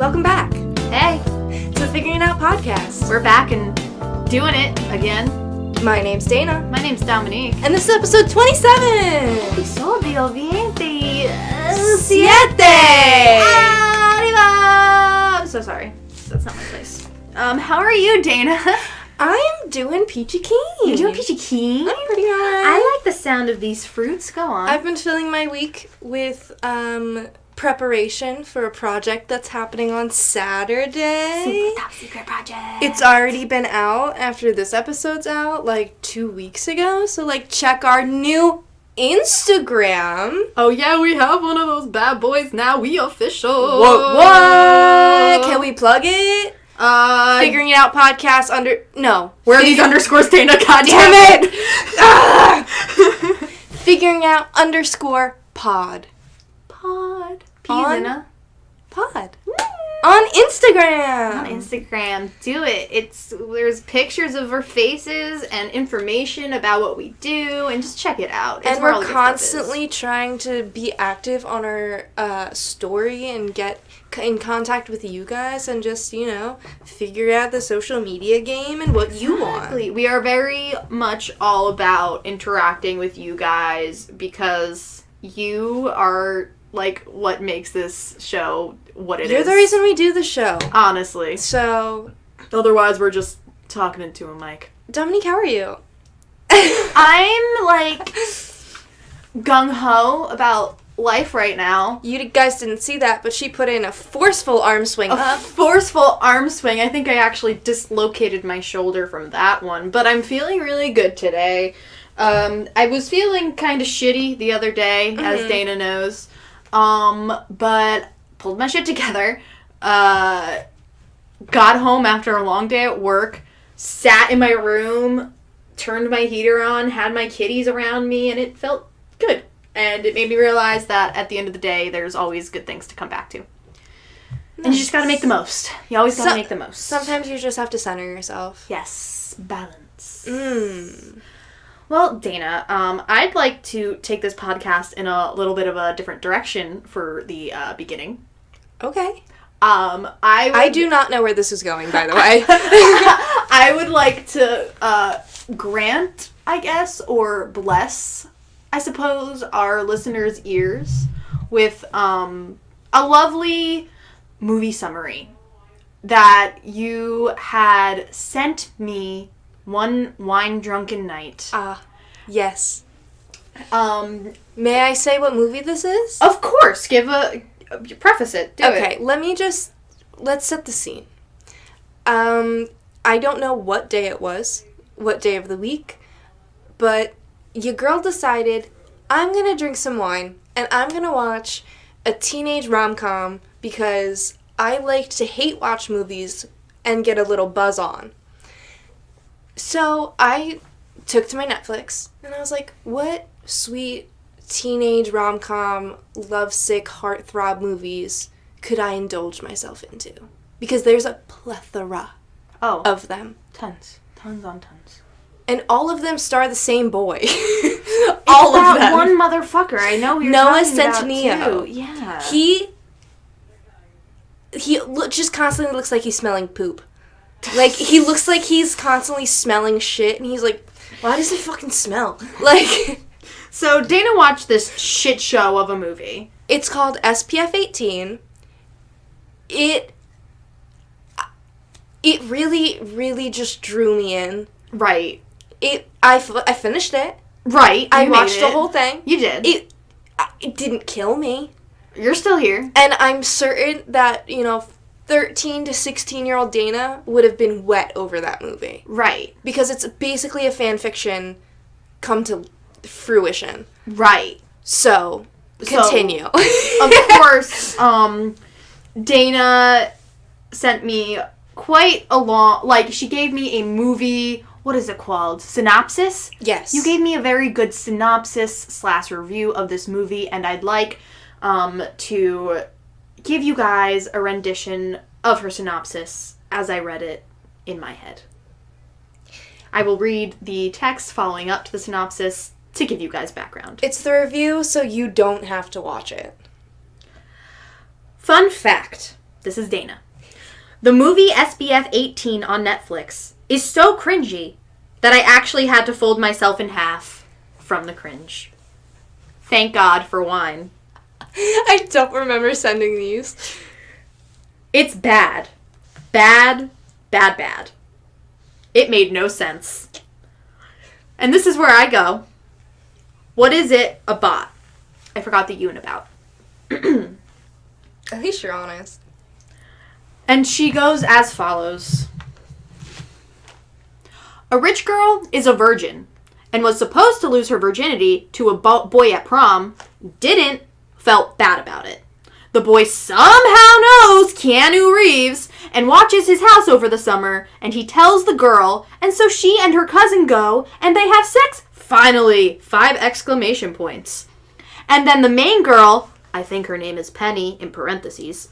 Welcome back Hey, to the Figuring It Out podcast. we're back and doing it again. My name's Dana, My name's Dominique. and this is episode 27! Episodio 27. Arriba! I'm so sorry. That's not my place. How are you, Dana? I'm doing peachy keen. You're doing peachy keen? I'm pretty high. I like the sound of these fruits. Go on. I've been filling my week with preparation for a project that's happening on Saturday. Top secret project. It's already been out after this episode's out, like 2 weeks ago. So, check our new Instagram. Oh yeah, we have one of those bad boys now. We official. What? Can we plug it? Figuring Figuring It Out podcast No. where are these underscores, Dana? God Damn it! Ah! Figuring Out _pod. Pod. On- Pizina. Pod. On Instagram. On Instagram. Do it. There's pictures of our faces and information about what we do, and just check it out. It's And where all we're the good stuff constantly trying to be active on our story and get in contact with you guys and just, figure out the social media game and what you want. Exactly. We are very much all about interacting with you guys because you are what makes this show what it is. You're the reason we do the show. Honestly. So, Otherwise, we're just talking into a mic. Dominique, how are you? I'm gung-ho about life right now. You guys didn't see that, but she put in a forceful arm swing A up. forceful arm swing. I think I actually dislocated my shoulder from that one, but I'm feeling really good today. I was feeling kind of shitty the other day, as Dana knows, but pulled my shit together, got home after a long day at work, sat in my room, turned my heater on, had my kitties around me, and it felt good. And it made me realize that at the end of the day, there's always good things to come back to. And you just gotta make the most. You always gotta make the most. Sometimes you just have to center yourself. Yes. Balance. Well, Dana, I'd like to take this podcast in a little bit of a different direction for the beginning. Okay. I do not know where this is going, by the way. I would like to grant, I guess, or bless, I suppose, our listeners' ears with a lovely movie summary that you had sent me one wine-drunken night. Yes. May I say what movie this is? Of course, preface it. Do it. Okay, let's set the scene. I don't know what day it was, what day of the week, but your girl decided, I'm gonna drink some wine, and I'm gonna watch a teenage rom-com because I like to hate watch movies and get a little buzz on. So I took to my Netflix, and I was like, what sweet teenage rom-com, lovesick, heartthrob movies could I indulge myself into? Because there's a plethora of them. Tons on tons. And all of them star the same boy. All of them. One motherfucker. I know who you're Noah talking about, Centineo. too. Yeah. He just constantly looks like he's smelling poop. He looks like he's constantly smelling shit, and he's like, why does it fucking smell? So Dana watched this shit show of a movie. It's called SPF 18. It really, really just drew me in. Right. I finished it. Right. I watched the whole thing. You did. It didn't kill me. You're still here. And I'm certain that, 13 to 16-year-old Dana would have been wet over that movie. Right. Because it's basically a fan fiction come to fruition. Right. So, continue. Of course, Dana sent me quite a long, she gave me a movie, what is it called? Synopsis? Yes. You gave me a very good synopsis / review of this movie, and I'd like to give you guys a rendition of her synopsis as I read it in my head. I will read the text following up to the synopsis to give you guys background. It's the review, so you don't have to watch it. Fun fact. This is Dana. The movie SBF 18 on Netflix is so cringy that I actually had to fold myself in half from the cringe. Thank God for wine. I don't remember sending these. It's bad. Bad, bad, bad. It made no sense. And this is where I go. What is it about? I forgot the you and about. At least you're honest. And she goes as follows. A rich girl is a virgin and was supposed to lose her virginity to a boy at prom, didn't, felt bad about it. The boy somehow knows Keanu Reeves and watches his house over the summer, and he tells the girl, and so she and her cousin go, and they have sex. Finally! 5 exclamation points. And then the main girl, I think her name is Penny, in parentheses,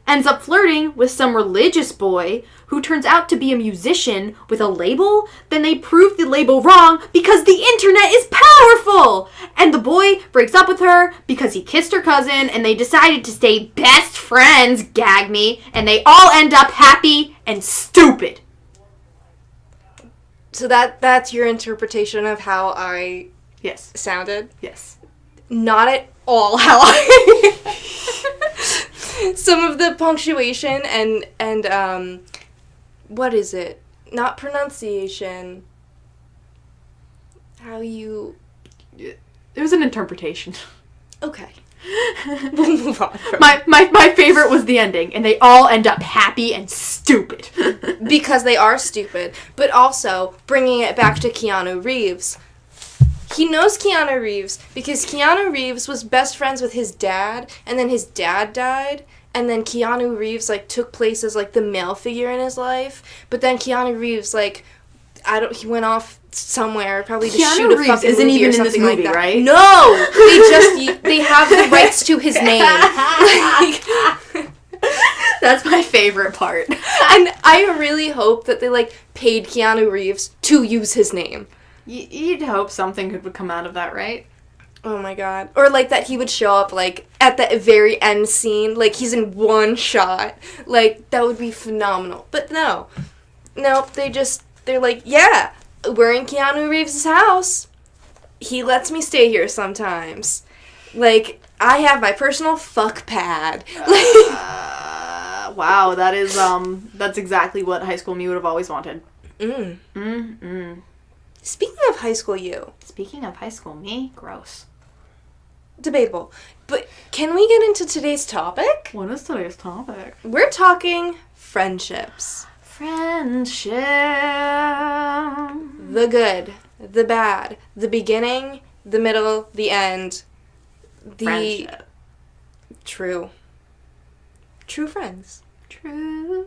ends up flirting with some religious boy who turns out to be a musician with a label. Then they prove the label wrong because the internet is powerful! And the boy breaks up with her because he kissed her cousin, and they decided to stay best friends, gag me, and they all end up happy and stupid. So that's your interpretation of how I Yes. sounded? Yes. Not at all how I... Some of the punctuation and what is it? Not pronunciation. How you... It was an interpretation. Okay. We'll move on. My favorite was the ending, and they all end up happy and stupid. Because they are stupid. But also, bringing it back to Keanu Reeves. He knows Keanu Reeves because Keanu Reeves was best friends with his dad, and then his dad died, and then Keanu Reeves, like, took place as, like, the male figure in his life. But then Keanu Reeves, like, he went off somewhere, probably to Keanu shoot a Reeves fucking isn't movie even or in this something movie, like that. right? No! They have the rights to his name. Like, That's my favorite part. and I really hope that they, like, paid Keanu Reeves to use his name. You'd hope something good would come out of that, right? Oh my god. Or, like, that he would show up, like, at the very end scene. Like, he's in one shot. Like, that would be phenomenal. But no. No, they're like, yeah, we're in Keanu Reeves' house. He lets me stay here sometimes. Like, I have my personal fuck pad. Wow, that is, that's exactly what High School Me would have always wanted. Speaking of High School You. Speaking of High School Me, gross. Debatable. But can we get into today's topic? What is today's topic? We're talking friendships. Friendship. The good, the bad, the beginning, the middle, the end. The Friendship. True friends. True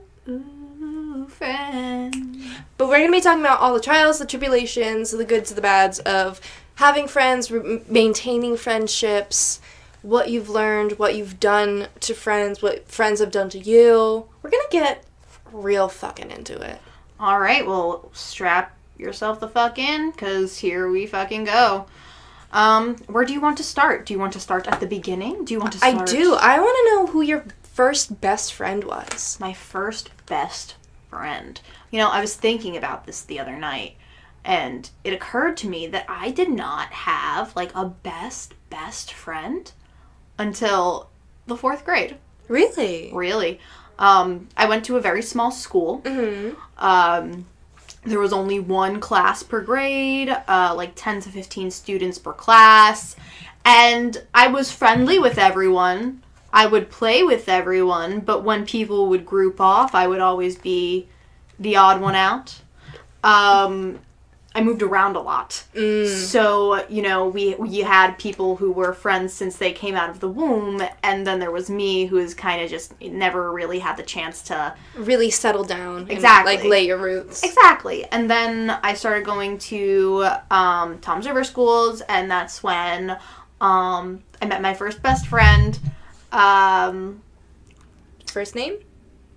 friend. But we're going to be talking about all the trials, the tribulations, the goods, the bads of having friends, maintaining friendships, what you've learned, what you've done to friends, what friends have done to you. We're going to get real fucking into it. All right, well, strap yourself the fuck in, because here we fucking go. Where do you want to start? Do you want to start at the beginning? Do you want to start? I do. I want to know who your first best friend was. My first best friend. You know, I was thinking about this the other night, and it occurred to me that I did not have, like, a best friend until the 4th grade. Really? Really. I went to a very small school. Mm-hmm. There was only one class per grade, like 10 to 15 students per class, and I was friendly with everyone. I would play with everyone, but when people would group off, I would always be the odd one out. I moved around a lot. So, you know, we had people who were friends since they came out of the womb, and then there was me who was kind of just never really had the chance to really settle down. Exactly. And, like, lay your roots. Exactly. And then I started going to Toms River schools, and that's when I met my first best friend. First name?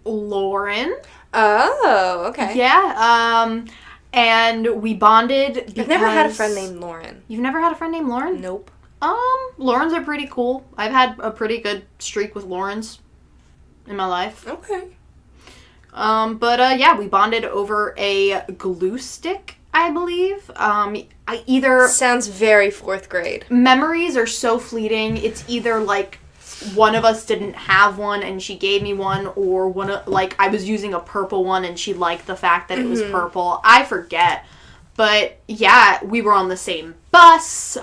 Lauren. Oh, okay. Yeah. And we bonded because... I've never had a friend named Lauren. You've never had a friend named Lauren? Nope. Laurens are pretty cool. I've had a pretty good streak with Laurens. in my life. Okay. Yeah, we bonded over a glue stick, I believe. Sounds very 4th grade. Memories are so fleeting. It's either, like, one of us didn't have one and she gave me one, or I was using a purple one and she liked the fact that it was purple. I forget. But, yeah, we were on the same bus.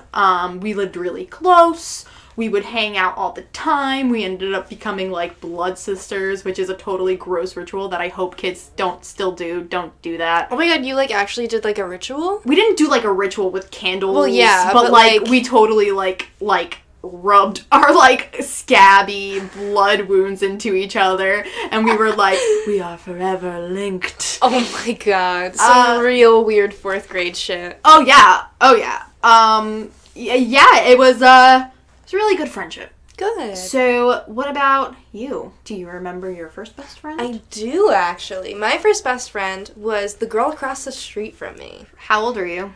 We lived really close. We would hang out all the time. We ended up becoming, like, blood sisters, which is a totally gross ritual that I hope kids don't still do. Don't do that. Oh my god, you, like, actually did, like, a ritual? We didn't do, like, a ritual with candles. Well, yeah, but like, we totally, like, rubbed our, like, scabby blood wounds into each other, and we were like, we are forever linked. Oh my god, some real weird 4th grade shit. Oh yeah. It was a really good friendship. Good. So, what about you? Do you remember your first best friend? I do, actually. My first best friend was the girl across the street from me. How old are you?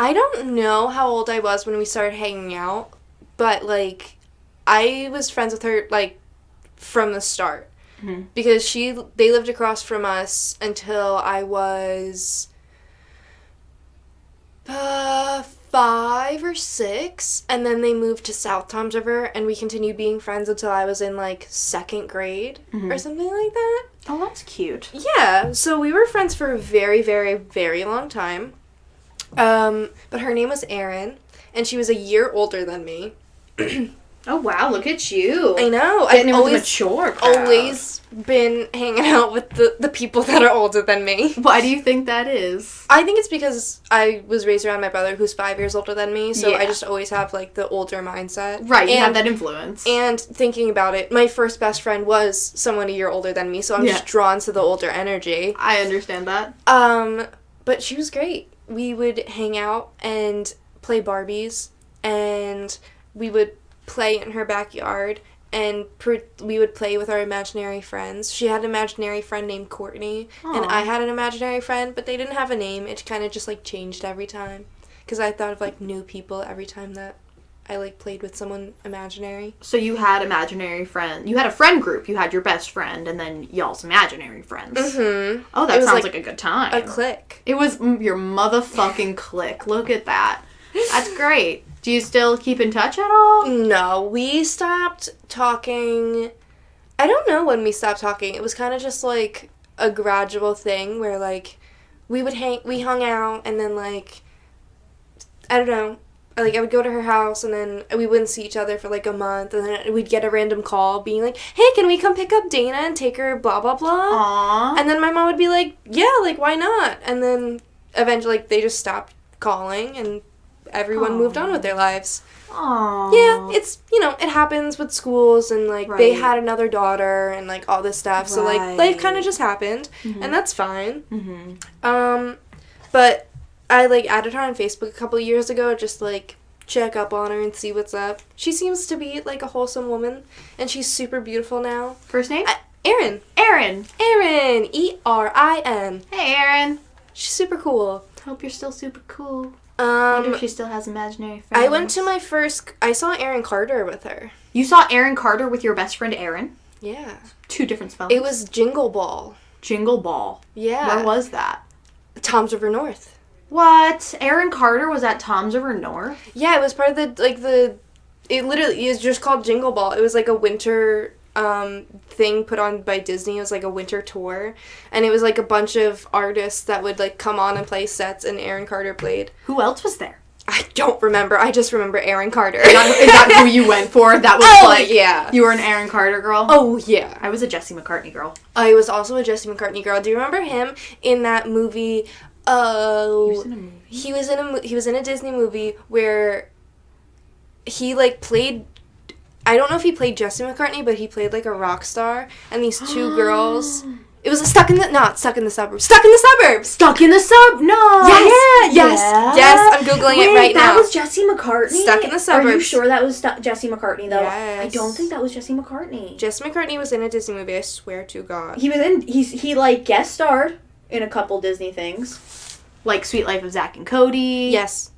I don't know how old I was when we started hanging out, but, like, I was friends with her, like, from the start. Mm-hmm. Because they lived across from us until I was 5 or 6, and then they moved to South Toms River, and we continued being friends until I was in, like, 2nd grade or something like that. Oh, that's cute. Yeah, so we were friends for a very, very, very long time. But her name was Erin, and she was a year older than me. Oh, wow, look at you. I know. Getting into mature crowd. Always been hanging out with the people that are older than me. Why do you think that is? I think it's because I was raised around my brother who's 5 years older than me, so I just always have, like, the older mindset. Right, you have that influence. And thinking about it, my first best friend was someone a year older than me, so I'm just drawn to the older energy. I understand that. But she was great. We would hang out and play Barbies, and we would play in her backyard, and we would play with our imaginary friends. She had an imaginary friend named Courtney, and I had an imaginary friend, but they didn't have a name. It kind of just, like, changed every time, because I thought of, like, new people every time that I, like, played with someone imaginary. So you had imaginary friend. You had a friend group. You had your best friend, and then y'all's imaginary friends. Mm-hmm. Oh, that sounds like a good time. A clique. It was your motherfucking clique. Look at that. That's great. Do you still keep in touch at all? No, we stopped talking. I don't know when we stopped talking. It was kind of just, like, a gradual thing where, like, we hung out, and then, like, I don't know. Like, I would go to her house, and then we wouldn't see each other for, like, a month, and then we'd get a random call being like, hey, can we come pick up Dana and take her blah, blah, blah? Aww. And then my mom would be like, yeah, like, why not? And then eventually, like, they just stopped calling, and everyone moved on with their lives. Aww. Yeah, it's, you know, it happens with schools, and, like, they had another daughter, and, like, all this stuff, so, like, life kind of just happened, and that's fine. Mm-hmm. But I, like, added her on Facebook a couple of years ago, just, like, check up on her and see what's up. She seems to be, like, a wholesome woman, and she's super beautiful now. First name? Erin. Erin. Erin. E-R-I-N. Hey, Erin. She's super cool. Hope you're still super cool. Wonder if she still has imaginary friends. I went to I saw Aaron Carter with her. You saw Aaron Carter with your best friend, Erin? Yeah. 2 different spellings. It was Jingle Ball. Jingle Ball. Yeah. Where was that? Toms River North. What? Aaron Carter was at Toms River North? Yeah, it was part of it literally is just called Jingle Ball. It was like a winter thing put on by Disney. It was like a winter tour, and it was like a bunch of artists that would, like, come on and play sets, and Aaron Carter played. Who else was there? I don't remember. I just remember Aaron Carter. Is that who you went for? That was yeah. You were an Aaron Carter girl? Oh, yeah. I was a Jesse McCartney girl. I was also a Jesse McCartney girl. Do you remember him in that movie? Oh, he was in a Disney movie where he, like, played. I don't know if he played Jesse McCartney, but he played, like, a rock star, and these 2 girls. It was Stuck in the Suburbs. Stuck in the Suburbs. No. Yes. I'm Googling it right now. That was Jesse McCartney? Stuck in the Suburbs. Are you sure that was Jesse McCartney, though? Yes. I don't think that was Jesse McCartney. Jesse McCartney was in a Disney movie, I swear to God. He like, guest starred in a couple Disney things. Like Sweet Life of Zack and Cody. Yes.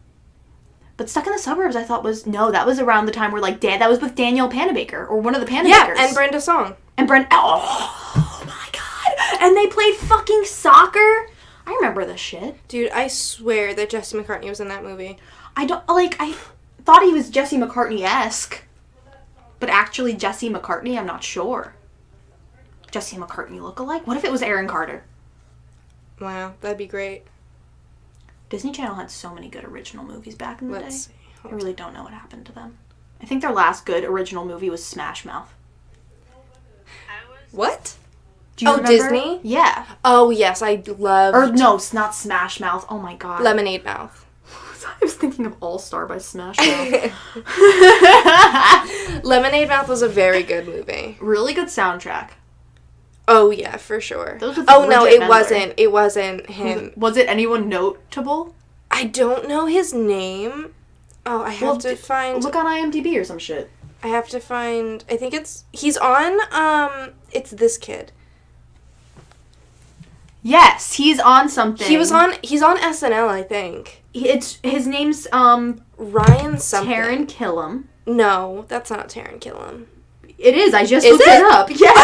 But Stuck in the Suburbs, I thought that was around the time where, like, that was with Danielle Panabaker, or one of the Panabakers. Yeah, and Brenda Song. And oh my god. And they played fucking soccer. I remember this shit. Dude, I swear that Jesse McCartney was in that movie. I thought he was Jesse McCartney-esque. But actually Jesse McCartney, I'm not sure. Jesse McCartney lookalike? What if it was Aaron Carter? Wow, that'd be great. Disney Channel had so many good original movies back in the day. See. I really don't know what happened to them. I think their last good original movie was Smash Mouth. What? Do you remember? Disney? Yeah. Oh, yes, I loved... Or no, it's not Smash Mouth. Oh my god. Lemonade Mouth. I was thinking of All Star by Smash Mouth. Lemonade Mouth was a very good movie. Really good soundtrack. Oh, yeah, for sure. Those are Oh, no, legit it Mendler. wasn't. It wasn't him. Was it anyone notable? I don't know his name. Oh, I have to find... Look on IMDb or some shit. I have to find... I think it's... He's on, it's this kid. Yes, he's on something. He's on SNL, I think. His name's, Ryan something. Taran Killam. No, that's not Taran Killam. It is, I just Is looked it? it up. Yes!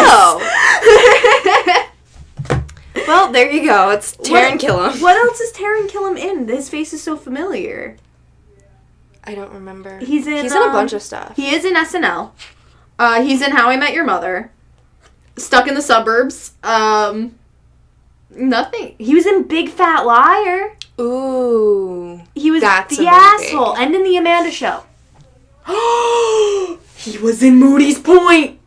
Well, there you go. It's Taran Killam. What else is Taran Killam in? His face is so familiar. I don't remember. He's in a bunch of stuff. He is in SNL. He's in How I Met Your Mother. Stuck in the Suburbs. Nothing. He was in Big Fat Liar. Ooh. He was That's the a movie. asshole. And in The Amanda Show. He was in Moody's Point.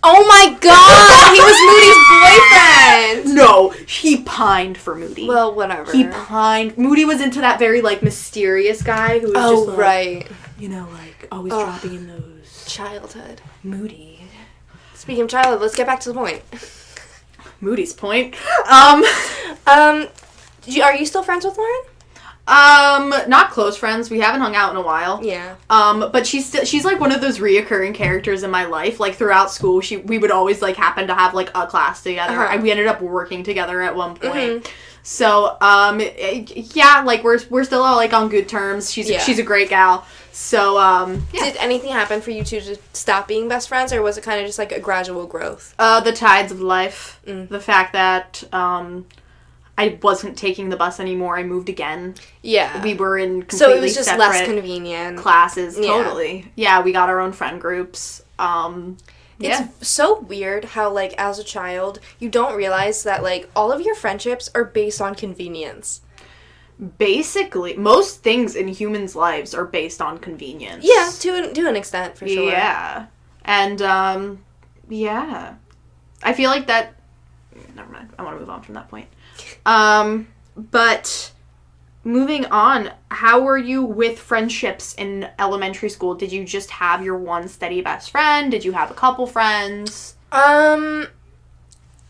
Oh my god! He was Moody's boyfriend! No, he pined for Moody. Well, whatever. He pined. Moody was into that very, like, mysterious guy who was just like, right. you know, like, always dropping in those. Childhood. Moody. Speaking of childhood, let's get back to the point. Moody's Point. Are you still friends with Lauren? Not close friends. We haven't hung out in a while. Yeah. But she's like one of those reoccurring characters in my life. Like throughout school, we would always like happen to have like a class together. Uh-huh. We ended up working together at one point. Mm-hmm. So, yeah, like we're still all like on good terms. She's a great gal. So, yeah. Did anything happen for you two to stop being best friends, or was it kind of just like a gradual growth? The tides of life. Mm. The fact that, I wasn't taking the bus anymore. I moved again. Yeah. We were in completely so it was just less separate convenient. classes. Yeah. Totally. Yeah, we got our own friend groups. Yeah. It's so weird how, like, as a child, you don't realize that, like, all of your friendships are based on convenience. Basically, most things in humans' lives are based on convenience. Yeah, to an extent, for sure. Yeah. And, yeah. I feel like that... Never mind. I want to move on from that point. But... Moving on, how were you with friendships in elementary school? Did you just have your one steady best friend? Did you have a couple friends?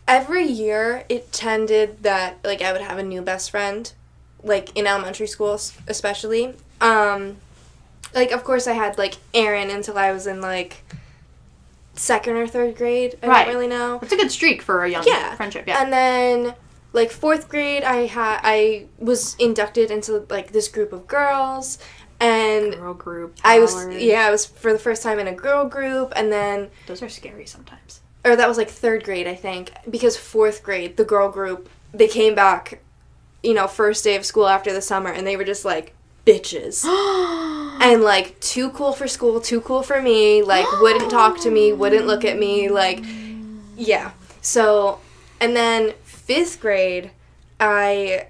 Every year it tended that, like, I would have a new best friend, like, in elementary school especially. Like, of course I had, like, Erin until I was in, like, 2nd or 3rd grade. I don't really know. That's a good streak for a young friendship, yeah. And then... like, 4th grade, I was inducted into, like, this group of girls, and... Girl group. I was for the first time in a girl group, and then... Those are scary sometimes. Or that was, like, 3rd grade, I think, because 4th grade, the girl group, they came back, you know, first day of school after the summer, and they were just, like, bitches. And, like, too cool for school, too cool for me, like, wouldn't talk to me, wouldn't look at me, like, yeah. So, and then... 5th grade, I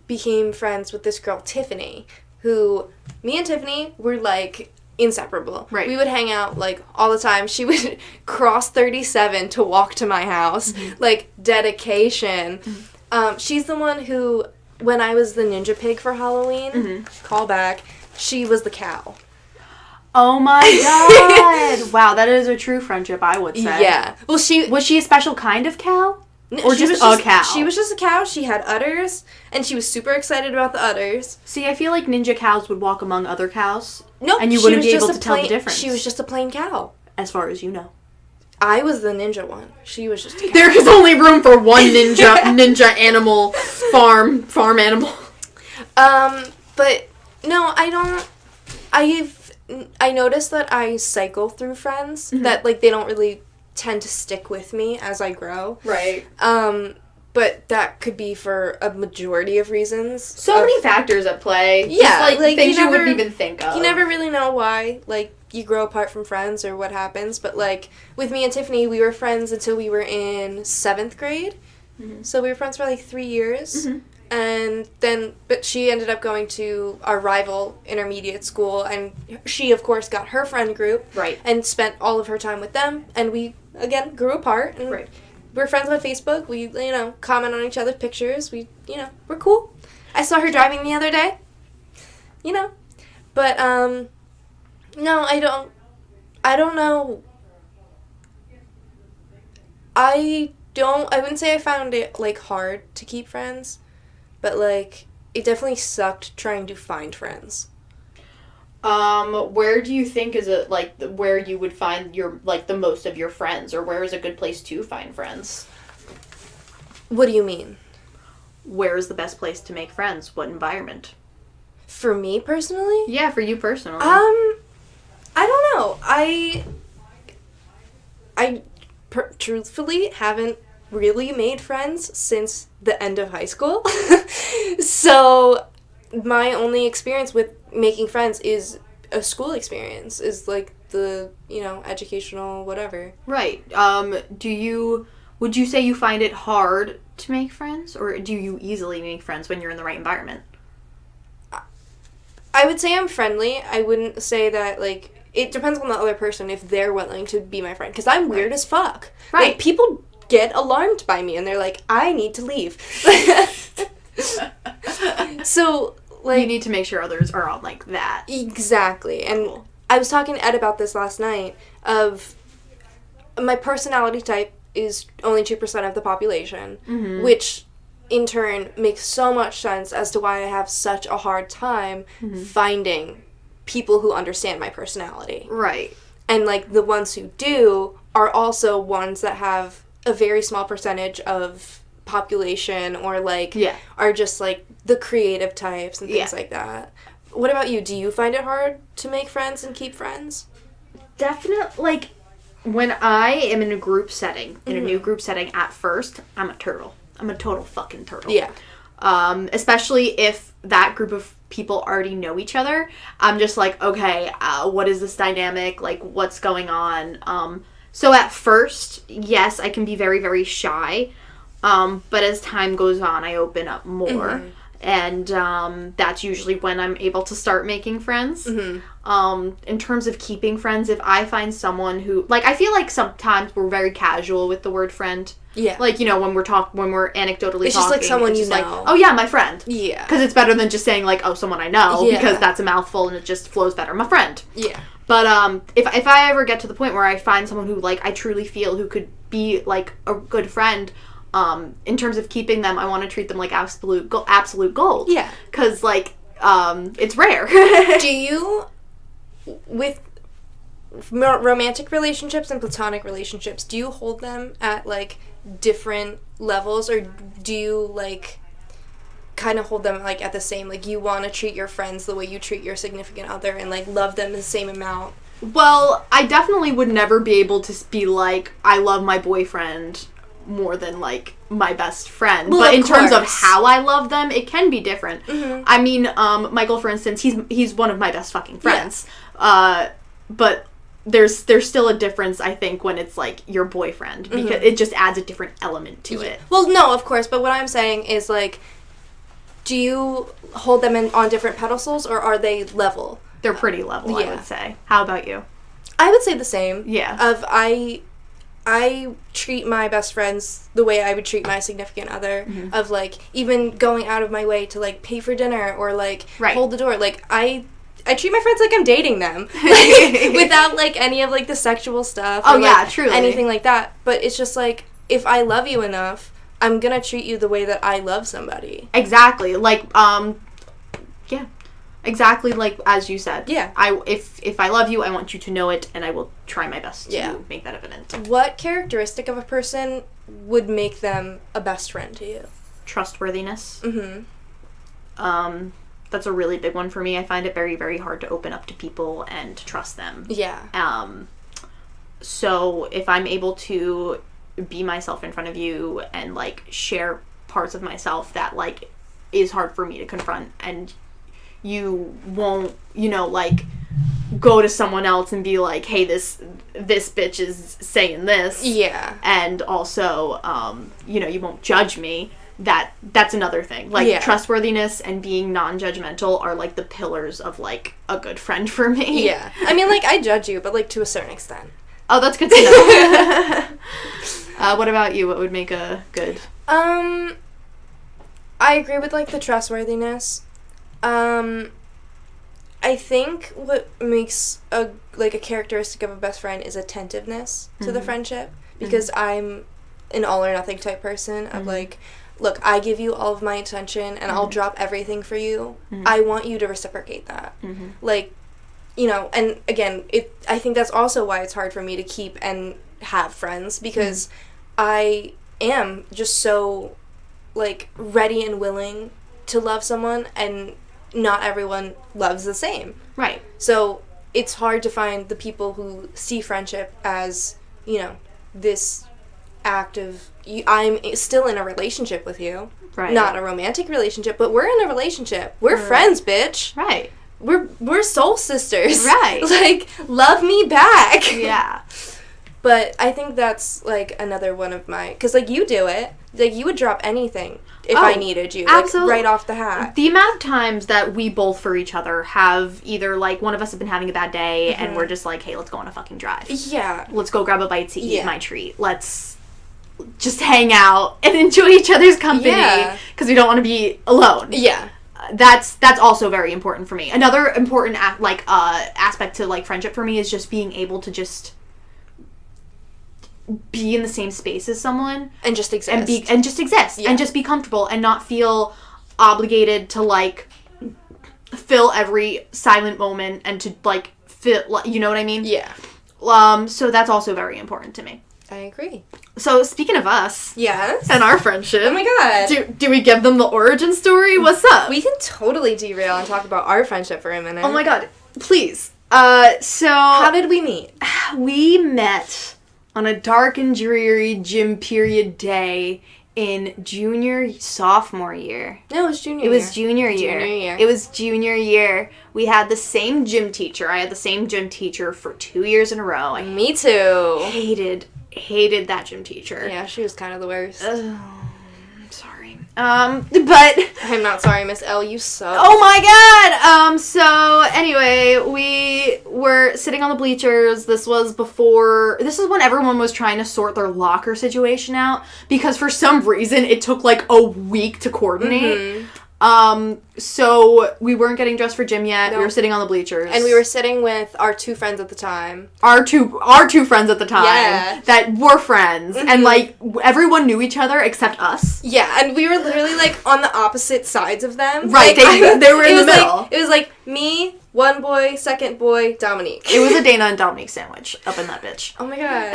became friends with this girl, Tiffany, who, me and Tiffany were, like, inseparable. Right. We would hang out, like, all the time. She would cross 37 to walk to my house. Mm-hmm. Like, dedication. Mm-hmm. She's the one who, when I was the Ninja Pig for Halloween, call back, she was the cow. Oh my god! Wow, that is a true friendship, I would say. Yeah. Well, Was she a special kind of cow? Or just a cow? She was just a cow. She had udders, and she was super excited about the udders. See, I feel like ninja cows would walk among other cows. No, and you wouldn't be able to tell the difference. She was just a plain cow. As far as you know. I was the ninja one. She was just a cow. There is only room for one ninja animal farm animal. But no, I don't. I noticed that I cycle through friends, that, like, they don't really tend to stick with me as I grow. Right. But that could be for a majority of reasons. So many factors at play. Yeah, Just, like things you never, wouldn't even think of. You never really know why, like, you grow apart from friends or what happens. But, like, with me and Tiffany, we were friends until we were in 7th grade. Mm-hmm. So we were friends for, like, 3 years. Mm-hmm. And then, but she ended up going to our rival intermediate school, and she, of course, got her friend group. Right. And spent all of her time with them. And we, again, grew apart. And right. We're friends on Facebook. We, comment on each other's pictures. We, we're cool. I saw her driving the other day. But, no, I don't know. I wouldn't say I found it, like, hard to keep friends. But, like, it definitely sucked trying to find friends. Where do you think is it, like, where you would find your, like, the most of your friends, or where is a good place to find friends? What do you mean? Where is the best place to make friends? What environment? For me, personally? Yeah, for you personally. I don't know. Truthfully haven't really made friends since the end of high school. So my only experience with making friends is a school experience, is like the, educational whatever. Right. Would you say you find it hard to make friends, or do you easily make friends when you're in the right environment? I would say I'm friendly. I wouldn't say that, like, it depends on the other person if they're willing to be my friend, because I'm weird as fuck. Right. Like, people get alarmed by me, and they're like, I need to leave. So, like... You need to make sure others are all like that. Exactly. And cool. I was talking to Ed about this last night, of my personality type is only 2% of the population, mm-hmm. which in turn makes so much sense as to why I have such a hard time mm-hmm. finding people who understand my personality. Right. And, like, the ones who do are also ones that have a very small percentage of population, or, like, are just, like, the creative types and things like that. What about you? Do you find it hard to make friends and keep friends? Definitely, like, when I am in a group setting, in mm-hmm. a new group setting, at first, I'm a turtle. I'm a total fucking turtle. Yeah. Especially if that group of people already know each other. I'm just like, okay, what is this dynamic? Like, what's going on? So at first, yes, I can be very, very shy. But as time goes on, I open up more. Mm-hmm. And that's usually when I'm able to start making friends. Mm-hmm. In terms of keeping friends, if I find someone who... Like, I feel like sometimes we're very casual with the word friend. Yeah. Like, when we're anecdotally talking. It's just like someone you know. Like, oh yeah, my friend. Yeah. Because it's better than just saying, like, oh, someone I know. Yeah. Because that's a mouthful and it just flows better. My friend. Yeah. But if I ever get to the point where I find someone who, like, I truly feel who could be, like, a good friend... in terms of keeping them, I want to treat them like absolute gold. Yeah. Because, like, it's rare. Do you, with romantic relationships and platonic relationships, do you hold them at, like, different levels? Or do you, like, kind of hold them, like, at the same, like, you want to treat your friends the way you treat your significant other and, like, love them the same amount? Well, I definitely would never be able to be like, I love my boyfriend more than, like, my best friend. Well, but in terms of how I love them, it can be different. Mm-hmm. I mean, Michael, for instance, he's one of my best fucking friends. Yeah. But there's still a difference, I think, when it's, like, your boyfriend. Because mm-hmm. it just adds a different element to it. Well, no, of course. But what I'm saying is, like, do you hold them on different pedestals, or are they level? They're pretty level, I would say. How about you? I would say the same. Yeah. I treat my best friends the way I would treat my significant other, mm-hmm. of, like, even going out of my way to, like, pay for dinner or, like, hold the door. Like, I treat my friends like I'm dating them, like, without, like, any of, like, the sexual stuff. Oh, or, yeah, like, truly. Anything like that. But it's just, like, if I love you enough, I'm gonna treat you the way that I love somebody. Exactly. Like, yeah. Exactly, like, as you said. Yeah. If I love you, I want you to know it, and I will try my best to make that evident. What characteristic of a person would make them a best friend to you? Trustworthiness. Mm-hmm. That's a really big one for me. I find it very, very hard to open up to people and to trust them. Yeah. So if I'm able to be myself in front of you and, like, share parts of myself that, like, is hard for me to confront, and you won't, you know, like, go to someone else and be like, hey, this bitch is saying this. Yeah. And also, you know, you won't judge me. That's another thing. Like, trustworthiness and being non-judgmental are, like, the pillars of, like, a good friend for me. Yeah. I mean, like, I judge you, but, like, to a certain extent. Oh, that's good to know. What about you? What would make a good... I agree with, like, the trustworthiness. I think what makes a characteristic of a best friend is attentiveness to the friendship, because I'm an all or nothing type person of, like, look, I give you all of my attention and I'll drop everything for you. I want you to reciprocate that. Like, you know, and again, I think that's also why it's hard for me to keep and have friends, because I am just so, like, ready and willing to love someone, and not everyone loves the same. Right. So it's hard to find the people who see friendship as, you know, this act of, I'm still in a relationship with you. Right. Not a romantic relationship, but we're in a relationship. We're friends, bitch. Right. We're soul sisters. Right. Like, love me back. Yeah. But I think that's, like, another one of my... Because, like, you do it. Like, you would drop anything if I needed you. Absolutely. Like, right off the hat. The amount of times that we both for each other have either, like, one of us have been having a bad day and we're just like, hey, let's go on a fucking drive. Yeah. Let's go grab a bite to eat my treat. Let's just hang out and enjoy each other's company. Yeah. Because we don't want to be alone. Yeah. That's also very important for me. Another important aspect to, like, friendship for me is just being able to just be in the same space as someone and just exist and just exist and just be comfortable and not feel obligated to, like, fill every silent moment and to, like, fill, you know what I mean? Yeah. So that's also very important to me. I agree. So speaking of us, yes, and our friendship, oh my god, do we give them the origin story? What's up? We can totally derail and talk about our friendship for a minute. Oh my god, please. So how did we meet? We met on a dark and dreary gym period day in sophomore year. No, it was junior year. It was junior year. It was junior year. We had the same gym teacher. I had the same gym teacher for 2 years in a row. Me too. Hated that gym teacher. Yeah, she was kind of the worst. Sorry. But I'm not sorry, Miss L. You suck. Oh my god! So anyway, we were sitting on the bleachers. This is when everyone was trying to sort their locker situation out, because for some reason it took, like, a week to coordinate. So we weren't getting dressed for gym yet. Nope. We were sitting on the bleachers. And we were sitting with our two friends at the time. Our two friends at the time. Yeah. That were friends. And, like, everyone knew each other except us. Yeah, and we were literally, like, on the opposite sides of them. Right, like, they were in the middle. It was like me, one boy, second boy, Dominique. It was a Dana and Dominique sandwich up in that bitch. Oh my god.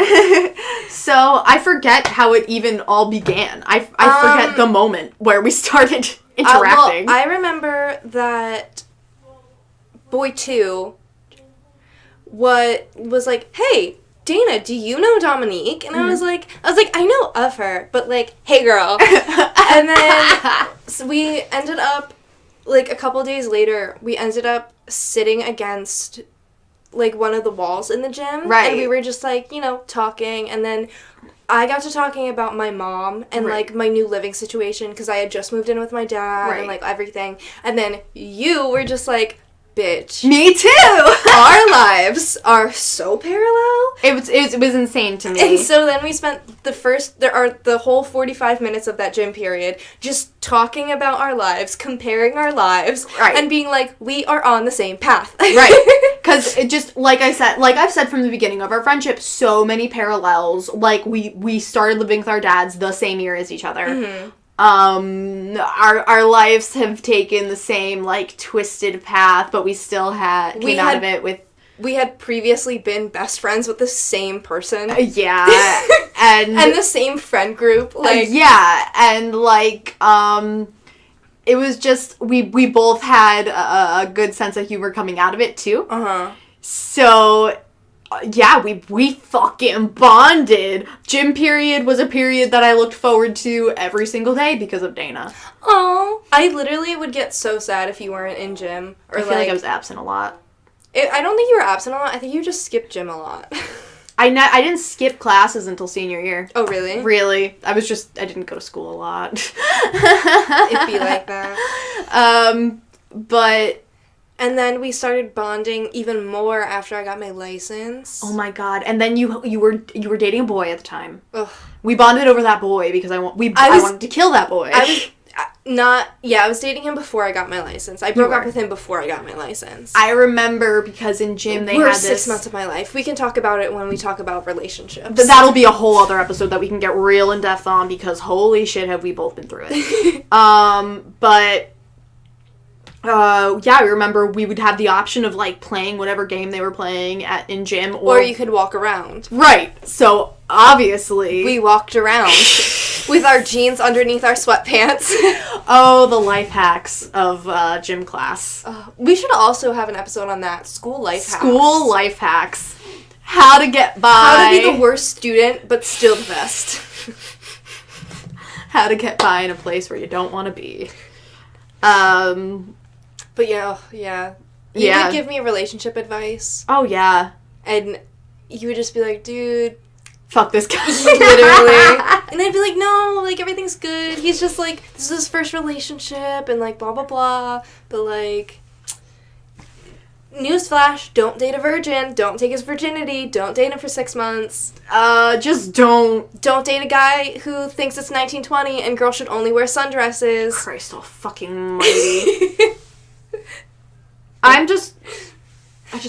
So I forget how it even all began. I forget the moment where we started interacting. I remember that boy 2 was like, hey, Dana, do you know Dominique? And I was like, I know of her, but, like, hey, girl. And then so we ended up, like, a couple days later, we ended up sitting against, like, one of the walls in the gym. Right. And we were just, like, you know, talking, and then I got to talking about my mom and, like, my new living situation, because I had just moved in with my dad and, like, everything. And then you were just like, bitch. Me too! Our lives are so parallel. It was insane to me. And so then we spent the whole 45 minutes of that gym period just talking about our lives, comparing our lives, and being like, we are on the same path. Right. Because it just, like I've said from the beginning of our friendship, so many parallels. Like, we started living with our dads the same year as each other. Mm-hmm. Our lives have taken the same, like, twisted path, but we still came out of it with... We had previously been best friends with the same person. Yeah. And the same friend group. Like, yeah. And, like, it was just, we both had a good sense of humor coming out of it, too. Uh-huh. So, yeah, we fucking bonded. Gym period was a period that I looked forward to every single day because of Dana. Oh, I literally would get so sad if you weren't in gym. Or I feel like I was absent a lot. I don't think you were absent a lot. I think you just skipped gym a lot. I didn't skip classes until senior year. Oh, really? Really. I didn't go to school a lot. It'd be like that. But... And then we started bonding even more after I got my license. Oh my god. And then you were dating a boy at the time. Ugh. We bonded over that boy because I wanted to kill that boy. I was dating him before I got my license. I broke up with him before I got my license. I remember because in gym they had this... 6 months of my life. We can talk about it when we talk about relationships. That'll be a whole other episode that we can get real in depth on because holy shit have we both been through it. Yeah, I remember we would have the option of, like, playing whatever game they were playing in gym. Or you could walk around. Right. So, obviously... We walked around with our jeans underneath our sweatpants. Oh, the life hacks of gym class. We should also have an episode on that. School life hacks. School life hacks. How to get by. How to be the worst student, but still the best. How to get by in a place where you don't want to be. But yeah. You would give me relationship advice. Oh, yeah. And you would just be like, dude... Fuck this guy. Literally. And I'd be like, no, like, everything's good. He's just, like, this is his first relationship, and, like, blah, blah, blah. But, like... Newsflash, don't date a virgin. Don't take his virginity. Don't date him for 6 months. Just don't. Don't date a guy who thinks it's 1920 and girls should only wear sundresses. Christ all fucking mighty. I just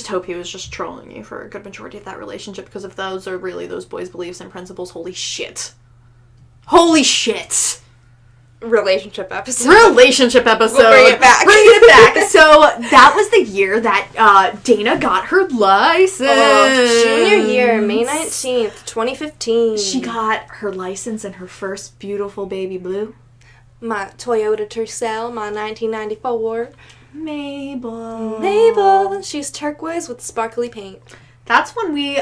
hope he was just trolling you for a good majority of that relationship, because if those are really those boys' beliefs and principles, holy shit. Holy shit! Relationship episode. We'll bring it back. So, that was the year that Dana got her license. Junior year, May 19th, 2015. She got her license and her first beautiful baby blue. My Toyota Tercel, my 1994. Mabel. She's turquoise with sparkly paint. That's when we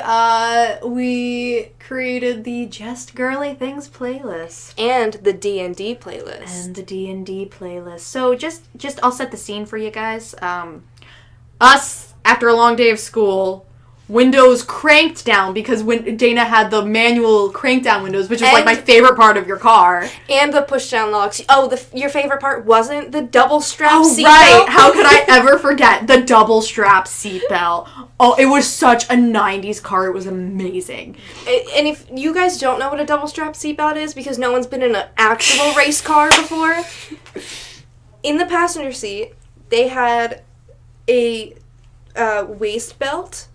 created the Just Girly Things playlist. And the D&D playlist. So just I'll set the scene for you guys. Us, after a long day of school, windows cranked down because when Dana had the manual crank down windows, which is like my favorite part of your car. And the push down locks. Oh, your favorite part wasn't the double strap seatbelt? Right. How could I ever forget the double strap seatbelt? Oh, it was such a 90s car. It was amazing. And if you guys don't know what a double strap seatbelt is, because no one's been in an actual race car before, in the passenger seat, they had a waist belt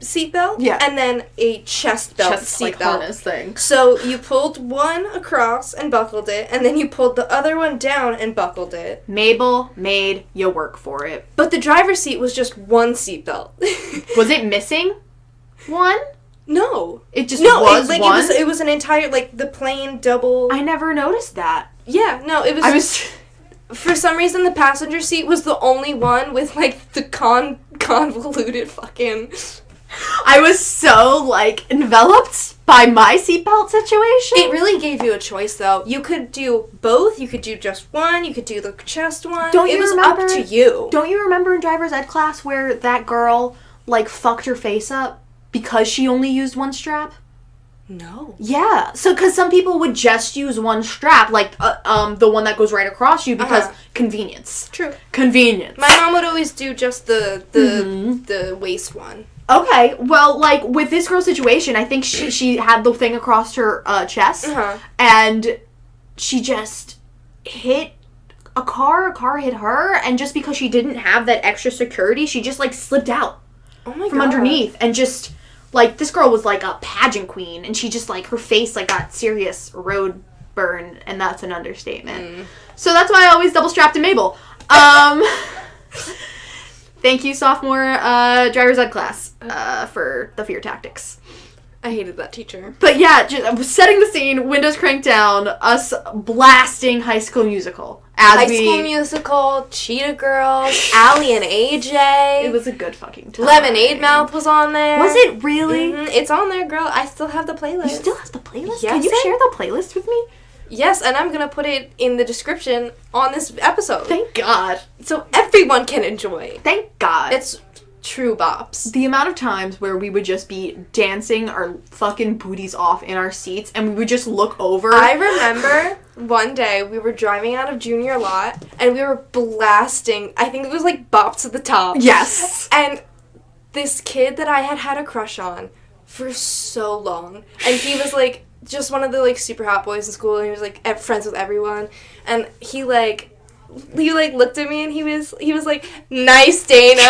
seatbelt, and then a chest belt seatbelt. Harness thing. So you pulled one across and buckled it, and then you pulled the other one down and buckled it. Mabel made you work for it. But the driver's seat was just one seatbelt. Was it missing one? No. It just was one? It was an entire, like, the plain double... I never noticed that. Yeah, no, it was... For some reason, the passenger seat was the only one with, like, the convoluted fucking... I was so, like, enveloped by my seatbelt situation. It really gave you a choice, though. You could do both. You could do just one. You could do the chest one. It was up to you. Don't you remember in driver's ed class where that girl, like, fucked her face up because she only used one strap? No. Yeah. So, because some people would just use one strap, like, the one that goes right across you because convenience. True. Convenience. My mom would always do just the waist one. Okay, well, like, with this girl's situation, I think she had the thing across her chest, and she just hit a car hit her, and just because she didn't have that extra security, she just, like, slipped out from underneath, and just, like, this girl was, like, a pageant queen, and she just, like, her face, like, got serious road burn, and that's an understatement. So that's why I always double-strapped to Mabel. Thank you, sophomore driver's ed class, for the fear tactics. I hated that teacher. But yeah, just setting the scene, windows cranked down, us blasting High School Musical. High School Musical, Cheetah Girls, Allie and AJ. It was a good fucking time. Lemonade Mouth was on there. Was it really? Mm-hmm. It's on there, girl. I still have the playlist. You still have the playlist? Yes, Can you share the playlist with me? Yes, and I'm gonna put it in the description on this episode. Thank God. So everyone can enjoy. Thank God. It's true bops. The amount of times where we would just be dancing our fucking booties off in our seats and we would just look over. I remember one day we were driving out of Junior Lot and we were blasting, I think it was like Bop to the Top. Yes. And this kid that I had a crush on for so long. And he was like just one of the like super hot boys in school and he was like friends with everyone. And he looked at me and he was like, nice, Dana,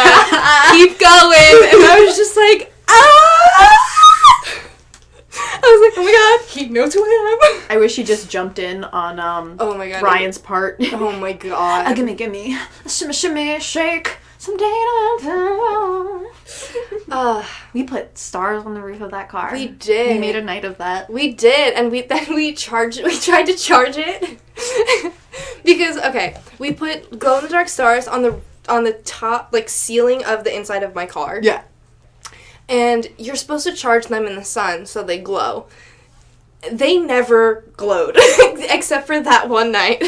keep going. And I was just like, ah! I was like, oh my god, he knows who I am. I wish he just jumped in on Oh my god, Ryan's part. Oh my god. Gimme, shimmy, shimmy, shake, some Dana. We put stars on the roof of that car. We did. We made a night of that. We did, and we tried to charge it. Because, okay, we put glow-in-the-dark stars on the top, like, ceiling of the inside of my car. Yeah. And you're supposed to charge them in the sun so they glow. They never glowed, except for that one night.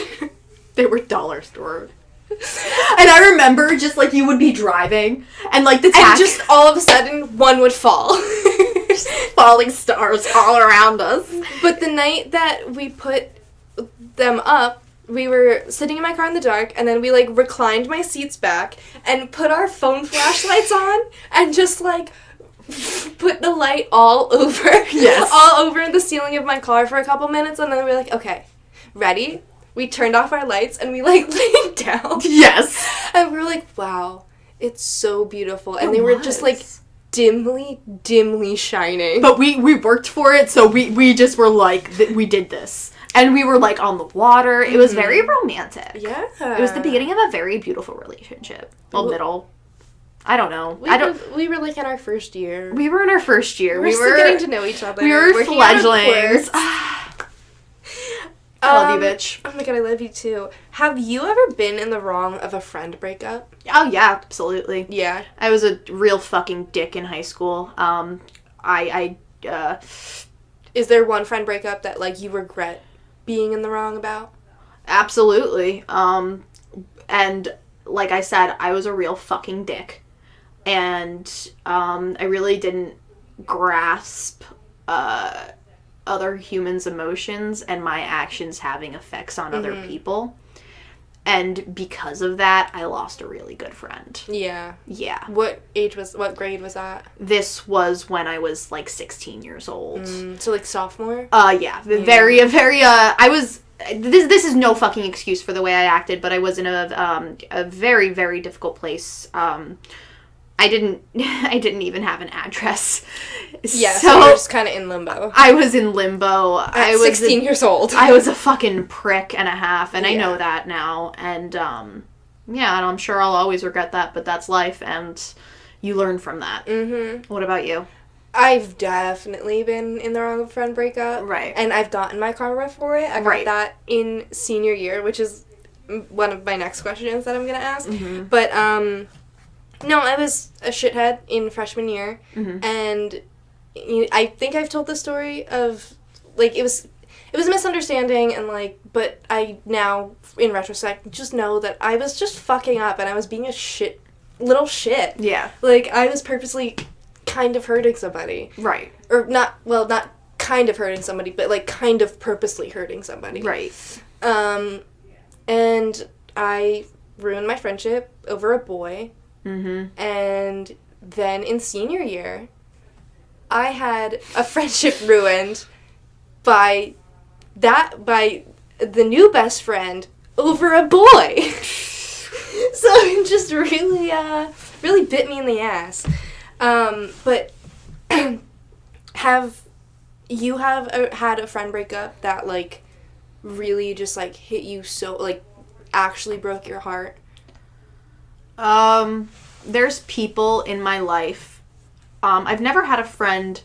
They were dollar store. And I remember just, like, you would be driving, and, like, the And just all of a sudden, one would fall. falling stars all around us. But the night that we put them up, we were sitting in my car in the dark, and then we, like, reclined my seats back and put our phone flashlights on and just, like, put the light all over. Yes. All over the ceiling of my car for a couple minutes, and then we were like, okay, ready? We turned off our lights, and we, like, laid down. Yes. And we were like, wow, it's so beautiful. And they were just, like, dimly shining. But we worked for it, so we just were like, we did this. And we were, like, on the water. It was very romantic. Yeah. It was the beginning of a very beautiful relationship. Well, middle. I don't know. We were, like, in our first year. We were in our first year. We were still getting to know each other. We were working out our fledglings. quirks. I love you, bitch. Oh my god, I love you too. Have you ever been in the wrong of a friend breakup? Oh, yeah, absolutely. Yeah. I was a real fucking dick in high school. Is there one friend breakup that, like, you regret being in the wrong about? Absolutely. And like I said, I was a real fucking dick. And I really didn't grasp other humans' emotions and my actions having effects on other people. And because of that, I lost a really good friend. Yeah. Yeah. What grade was that? This was when I was, like, 16 years old. So, like, sophomore? Yeah. Very, I was... This is no fucking excuse for the way I acted, but I was in a very, very difficult place. I didn't even have an address. Yeah, so you're just kind of in limbo. I was in limbo. I was 16 years old. I was a fucking prick and a half, and I Yeah. know that now. And, yeah, and I'm sure I'll always regret that, but that's life, and you learn from that. Mm-hmm. What about you? I've definitely been in the wrong of a friend breakup. Right. And I've gotten my karma for it. I got that in senior year, which is one of my next questions that I'm going to ask. Mm-hmm. But, no, I was a shithead in freshman year, and I think I've told the story of, like, it was a misunderstanding, and, like, but I now, in retrospect, just know that I was just fucking up, and I was being a little shit. Yeah. Like, I was purposely kind of hurting somebody. Right. Or not kind of hurting somebody, but, like, kind of purposely hurting somebody. Right. And I ruined my friendship over a boy. Mm-hmm. And then in senior year, I had a friendship ruined by the new best friend over a boy. So it just really bit me in the ass. But have you had a friend breakup that, like, really just, like, hit you so, like, actually broke your heart? There's people in my life. I've never had a friend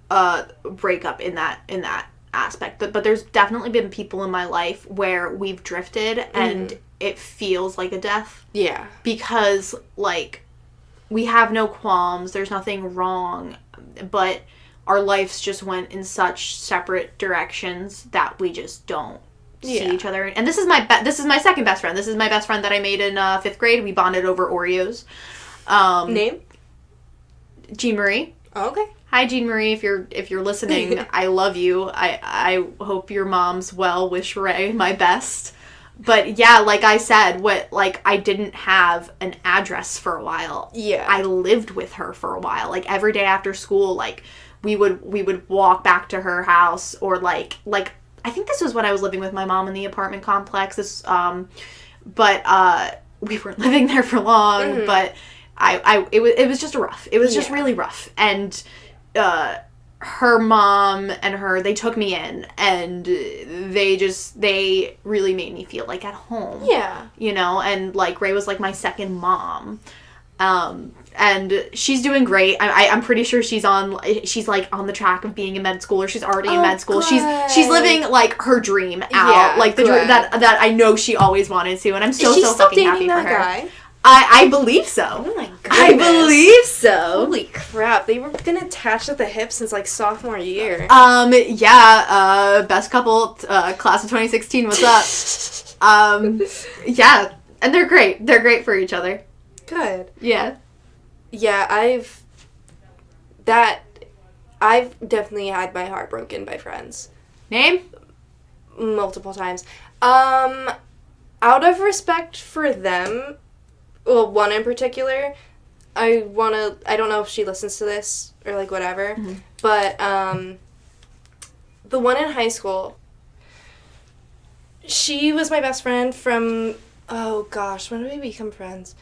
breakup in that aspect. But there's definitely been people in my life where we've drifted and it feels like a death. Yeah. Because, like, we have no qualms, there's nothing wrong, but our lives just went in such separate directions that we just don't see each other. And this is my second best friend. This is my best friend that I made in 5th grade. We bonded over Oreos. Name? Jean Marie. Oh, okay. Hi, Jean Marie. If you're listening, I love you. I hope your mom's well. Wish Ray my best. But yeah, like I said, I didn't have an address for a while. Yeah. I lived with her for a while. Like, every day after school, like, we would walk back to her house, or like I think this was when I was living with my mom in the apartment complex. But we weren't living there for long. But it was just rough. It was just really rough. And her mom and they took me in, and they really made me feel like at home. Yeah. You know, and like Ray was like my second mom. And she's doing great. I'm pretty sure she's like on the track of being in med school, or she's already in med school. Good. She's living like her dream out, Yeah, like the dream that I know she always wanted to, and I'm so fucking happy for her. Guy? I believe so. Oh my goodness. I believe so. Holy crap! They were been attached at the hip since like sophomore year. Best couple, class of 2016. What's up? Yeah, and they're great. They're great for each other. Good. Yeah. Yeah, I've definitely had my heart broken by friends. Name? Multiple times. Out of respect for them, well, one in particular, I don't know if she listens to this or like whatever, but the one in high school, she was my best friend from, oh gosh, when did we become friends?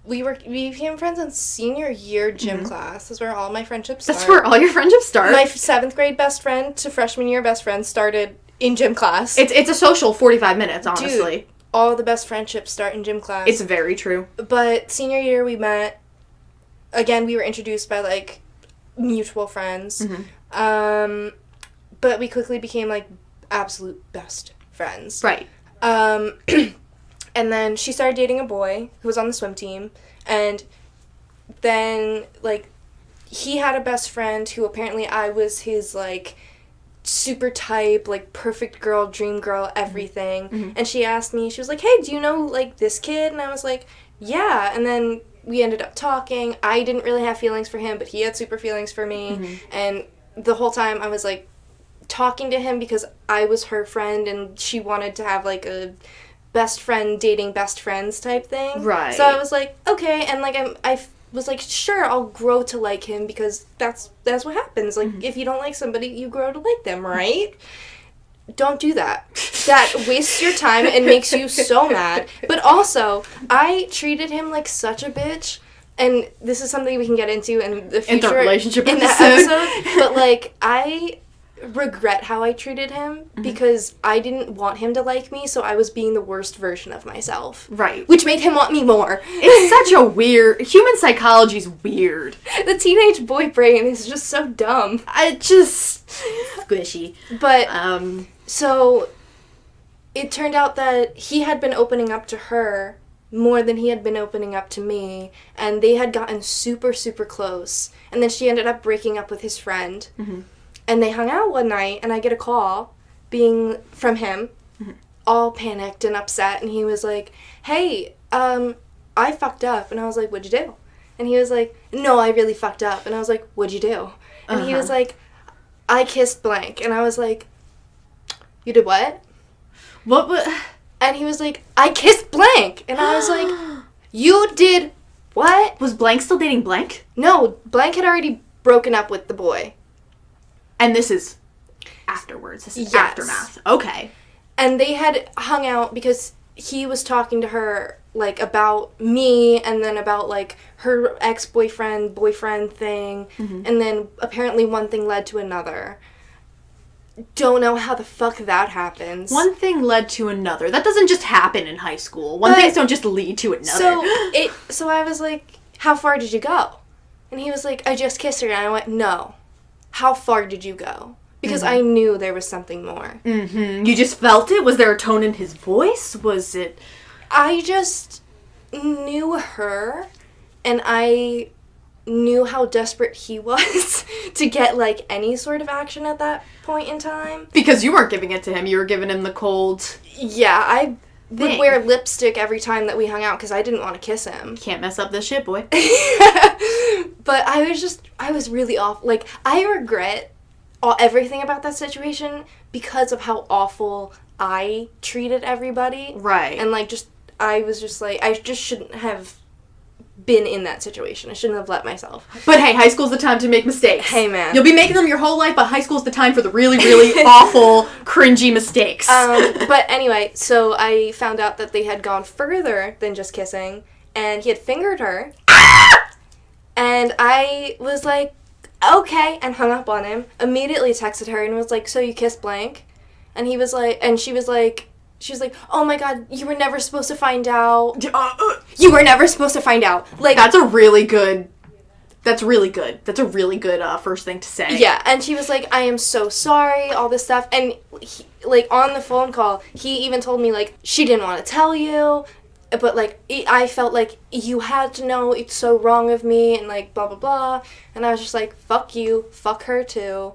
We became friends in senior year gym class. That's where all my friendships start. That's where all your friendships start. My 7th grade best friend to freshman year best friend started in gym class. It's a social 45 minutes, honestly. Dude, all the best friendships start in gym class. It's very true. But senior year we met. Again, we were introduced by like mutual friends. But we quickly became like absolute best friends. Right. And then she started dating a boy who was on the swim team. And then, like, he had a best friend who apparently I was his, like, super type, like, perfect girl, dream girl, everything. And she asked me, she was like, hey, do you know, like, this kid? And I was like, yeah. And then we ended up talking. I didn't really have feelings for him, but he had super feelings for me. And the whole time I was, like, talking to him because I was her friend and she wanted to have, like, a best friend dating best friends type thing. Right. So I was like, okay, and like I was like, sure, I'll grow to like him because that's what happens. Like if you don't like somebody, you grow to like them, right? Don't do that. That wastes your time and makes you so mad. But also, I treated him like such a bitch. And this is something we can get into in the future. In the relationship in that episode. But like I regret how I treated him because I didn't want him to like me, so I was being the worst version of myself. Right. Which made him want me more. It's such a weird... Human psychology's weird. The teenage boy brain is just so dumb. I just... Squishy. But, so, it turned out that he had been opening up to her more than he had been opening up to me, and they had gotten super, super close. And then she ended up breaking up with his friend. And they hung out one night, and I get a call from him, all panicked and upset, and he was like, hey, I fucked up. And I was like, what'd you do? And he was like, no, I really fucked up. And I was like, what'd you do? And he was like, I kissed blank. And I was like, you did what? What? And he was like, I kissed blank. And I was like, you did what? Was blank still dating blank? No, blank had already broken up with the boy. And this is afterwards. This is aftermath. Okay. And they had hung out because he was talking to her, like, about me and then about, like, her ex-boyfriend, boyfriend thing. And then apparently one thing led to another. Don't know how the fuck that happens. One thing led to another. That doesn't just happen in high school. Things don't just lead to another. So I was like, how far did you go? And he was like, I just kissed her. And I went, no. How far did you go? Because Mm-hmm. I knew there was something more. Mm-hmm. You just felt it? Was there a tone in his voice? Was it... I just knew her, and I knew how desperate he was to get, like, any sort of action at that point in time. Because you weren't giving it to him. You were giving him the cold... Yeah, I would Thing. wear lipstick every time that we hung out because I didn't want to kiss him. Can't mess up this shit, boy. But I was really off. Like, I regret everything about that situation because of how awful I treated everybody. Right. And, like, I was just like, I just shouldn't have been in that situation. I shouldn't have let myself. But hey, high school's the time to make mistakes. Hey, man. You'll be making them your whole life, but high school's the time for the really, really awful, cringy mistakes. But anyway, so I found out that they had gone further than just kissing, and he had fingered her. And I was like, okay, and hung up on him. Immediately texted her and was like, so you kissed blank? And he was like, and she was like, oh my god, you were never supposed to find out. You were never supposed to find out. Like, That's really good. That's a really good first thing to say. yeah, and she was like, I am so sorry, all this stuff. And, like, on the phone call, he even told me, like, she didn't want to tell you, but, like, I felt like you had to know, it's so wrong of me, and, like, blah, blah, blah. And I was just like, fuck you, fuck her, too.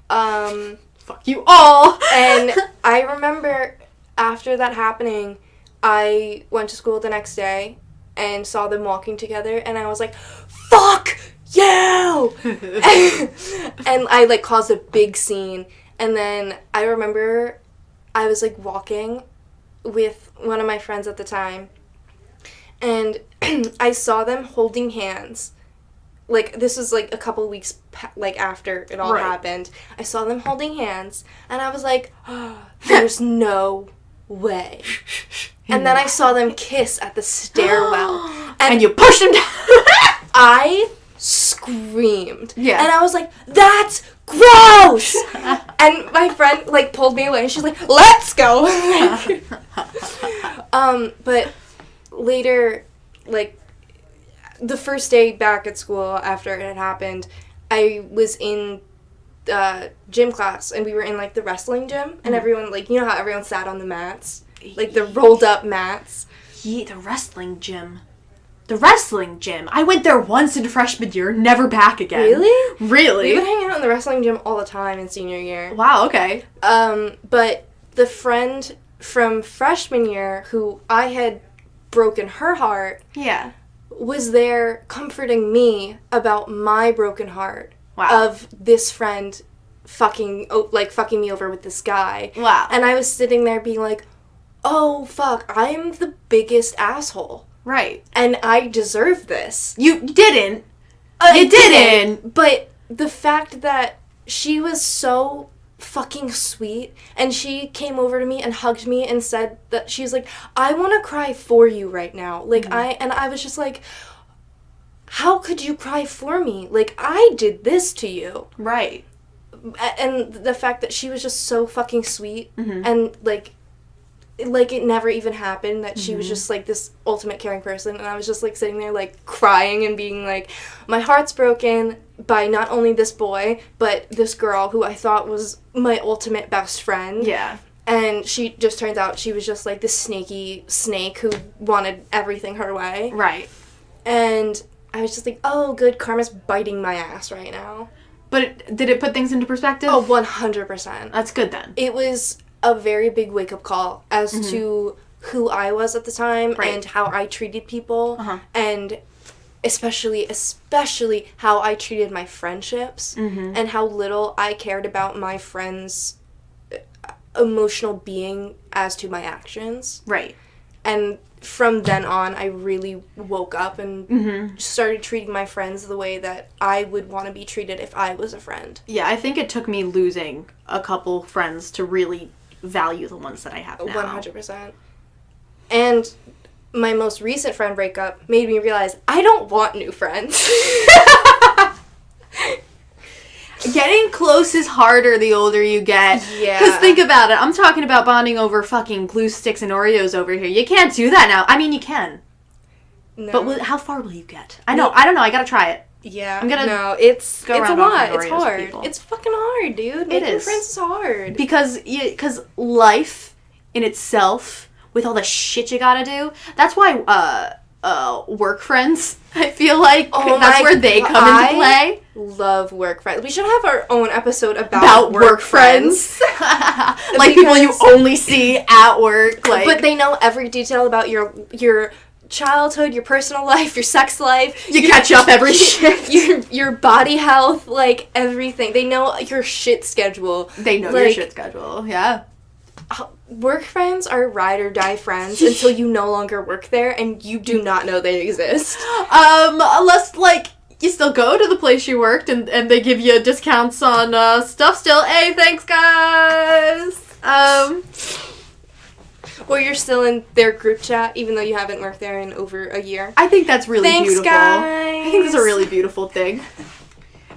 Fuck you all! And I remember after that happening, I went to school the next day and saw them walking together, and I was like, fuck you! And I, like, caused a big scene. And then I remember I was, like, walking with one of my friends at the time, and I saw them holding hands. Like, this was, like, a couple weeks, like, after it all Right. happened. I saw them holding hands, and I was like, oh, there's no way. And then I saw them kiss at the stairwell. And you pushed him down! I screamed. Yeah. And I was like, that's gross! And my friend, like, pulled me away, and she's like, let's go! But later, like, the first day back at school after it had happened, I was in gym class, and we were in, like, the wrestling gym, and everyone, like, you know how everyone sat on the mats? Like, the rolled-up mats? Yeah, the wrestling gym. The wrestling gym. I went there once in freshman year, never back again. Really? Really? We would hang out in the wrestling gym all the time in senior year. Wow, okay. But the friend from freshman year who I had broken her heart Yeah. was there comforting me about my broken heart Wow. of this friend fucking me over with this guy. Wow. And I was sitting there being like, oh, fuck, I'm the biggest asshole. Right. And I deserve this. You didn't. I You didn't. But the fact that she was so fucking sweet, and she came over to me and hugged me and said that she was like, I want to cry for you right now. Like, I was just like, how could you cry for me? Like, I did this to you. Right. And the fact that she was just so fucking sweet, Mm-hmm. and like it never even happened, that she was just like this ultimate caring person, and I was just like sitting there like crying and being like, my heart's broken by not only this boy but this girl who I thought was my ultimate best friend. Yeah. And she just turns out she was just like this snaky snake who wanted everything her way. Right. And I was just like, oh, good, karma's biting my ass right now. But did it put things into perspective? Oh, 100%. That's good then. It was a very big wake-up call as to who I was at the time, Right. and how I treated people, Uh-huh. and especially how I treated my friendships, and how little I cared about my friends' emotional being as to my actions. Right. And from then on, I really woke up and started treating my friends the way that I would want to be treated if I was a friend. Yeah, I think it took me losing a couple friends to really value the ones that I have now. 100%. And my most recent friend breakup made me realize I don't want new friends. Getting close is harder the older you get. Yeah. Because think about it. I'm talking about bonding over fucking glue sticks and Oreos over here. You can't do that now. I mean, you can. No. But how far will you get? I don't know. I gotta try it. Yeah. I'm gonna no, it's go a around lot. offering It's Oreos to hard. people. It's fucking hard, dude. Making is. friends is hard. Because life in itself, with all the shit you gotta do, that's why work friends, I feel like, that's where they come into play. Love work friends. We should have our own episode About work friends. Like people you only see at work. Like, but they know every detail about your childhood, your personal life, your sex life. You catch up every shift. Your body health, like everything. They know your shit schedule. They know your shit schedule, yeah. Work friends are ride or die friends until you no longer work there and you do not know they exist. Unless, like, you still go to the place you worked and they give you discounts on stuff still. Hey, thanks, guys! Or you're still in their group chat even though you haven't worked there in over a year. I think that's really beautiful. Guys. I think that's a really beautiful thing.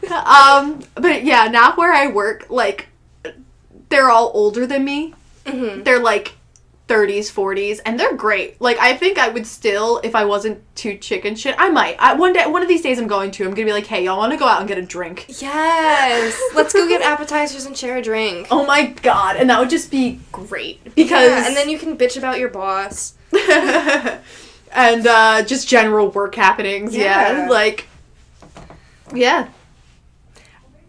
But yeah, now where I work, like, they're all older than me. Mm-hmm. They're like 30s, 40s, and they're great. Like, I think I would still, if I wasn't too chicken shit, I might. One of these days I'm gonna be like, hey, y'all want to go out and get a drink? Yes! Let's go get appetizers and share a drink. Oh my god, and that would just be great. Because... Yeah, and then you can bitch about your boss. And, just general work happenings, yeah. Like, yeah.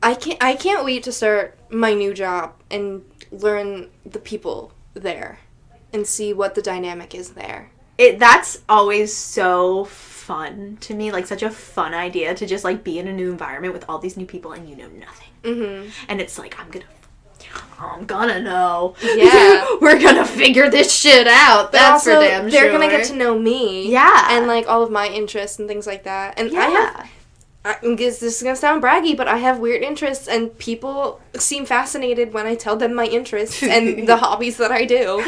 I can't wait to start my new job and learn the people there and see what the dynamic is there. That's always so fun to me, like such a fun idea to just like be in a new environment with all these new people and you know nothing. Mm-hmm. And it's like, I'm gonna know. Yeah. We're gonna figure this shit out. That's for damn sure. They're gonna get to know me. Yeah. And like all of my interests and things like that. And yeah. this is gonna sound braggy, but I have weird interests, and people seem fascinated when I tell them my interests and the hobbies that I do.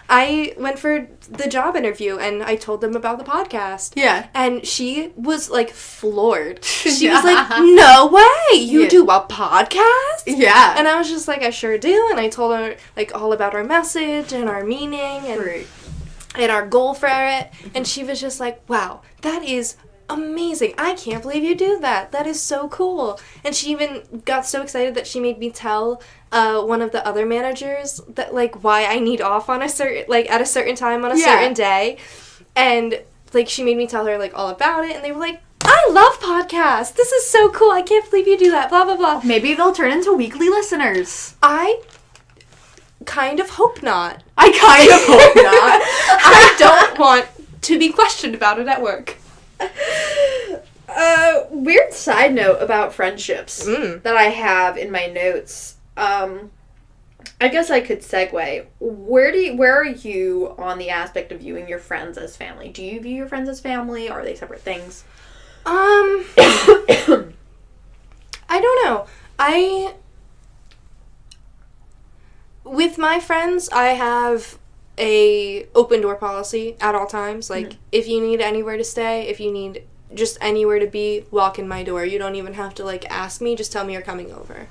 I went for the job interview, and I told them about the podcast. Yeah. And she was, like, floored. She was like, no way! You do a podcast? Yeah. And I was just like, I sure do. And I told her, like, all about our message and our meaning and our goal for it. And she was just like, wow, that is amazing. I can't believe you do that. That is so cool. And she even got so excited that she made me tell one of the other managers that, like, why I need off on a certain, like, at a certain time on a certain day. And, like, she made me tell her, like, all about it. And they were like, I love podcasts. This is so cool. I can't believe you do that. Blah, blah, blah. Maybe they'll turn into weekly listeners. I kind of hope not. I kind of hope not. I don't want to be questioned about it at work. Weird side note about friendships that I have in my notes. I guess I could segue. Where are you on the aspect of viewing your friends as family? Do you view your friends as family, or are they separate things? I don't know. With my friends, I have a open door policy at all times. Like, if you need anywhere to stay, if you need just anywhere to be, walk in my door. You don't even have to, like, ask me. Just tell me you're coming over.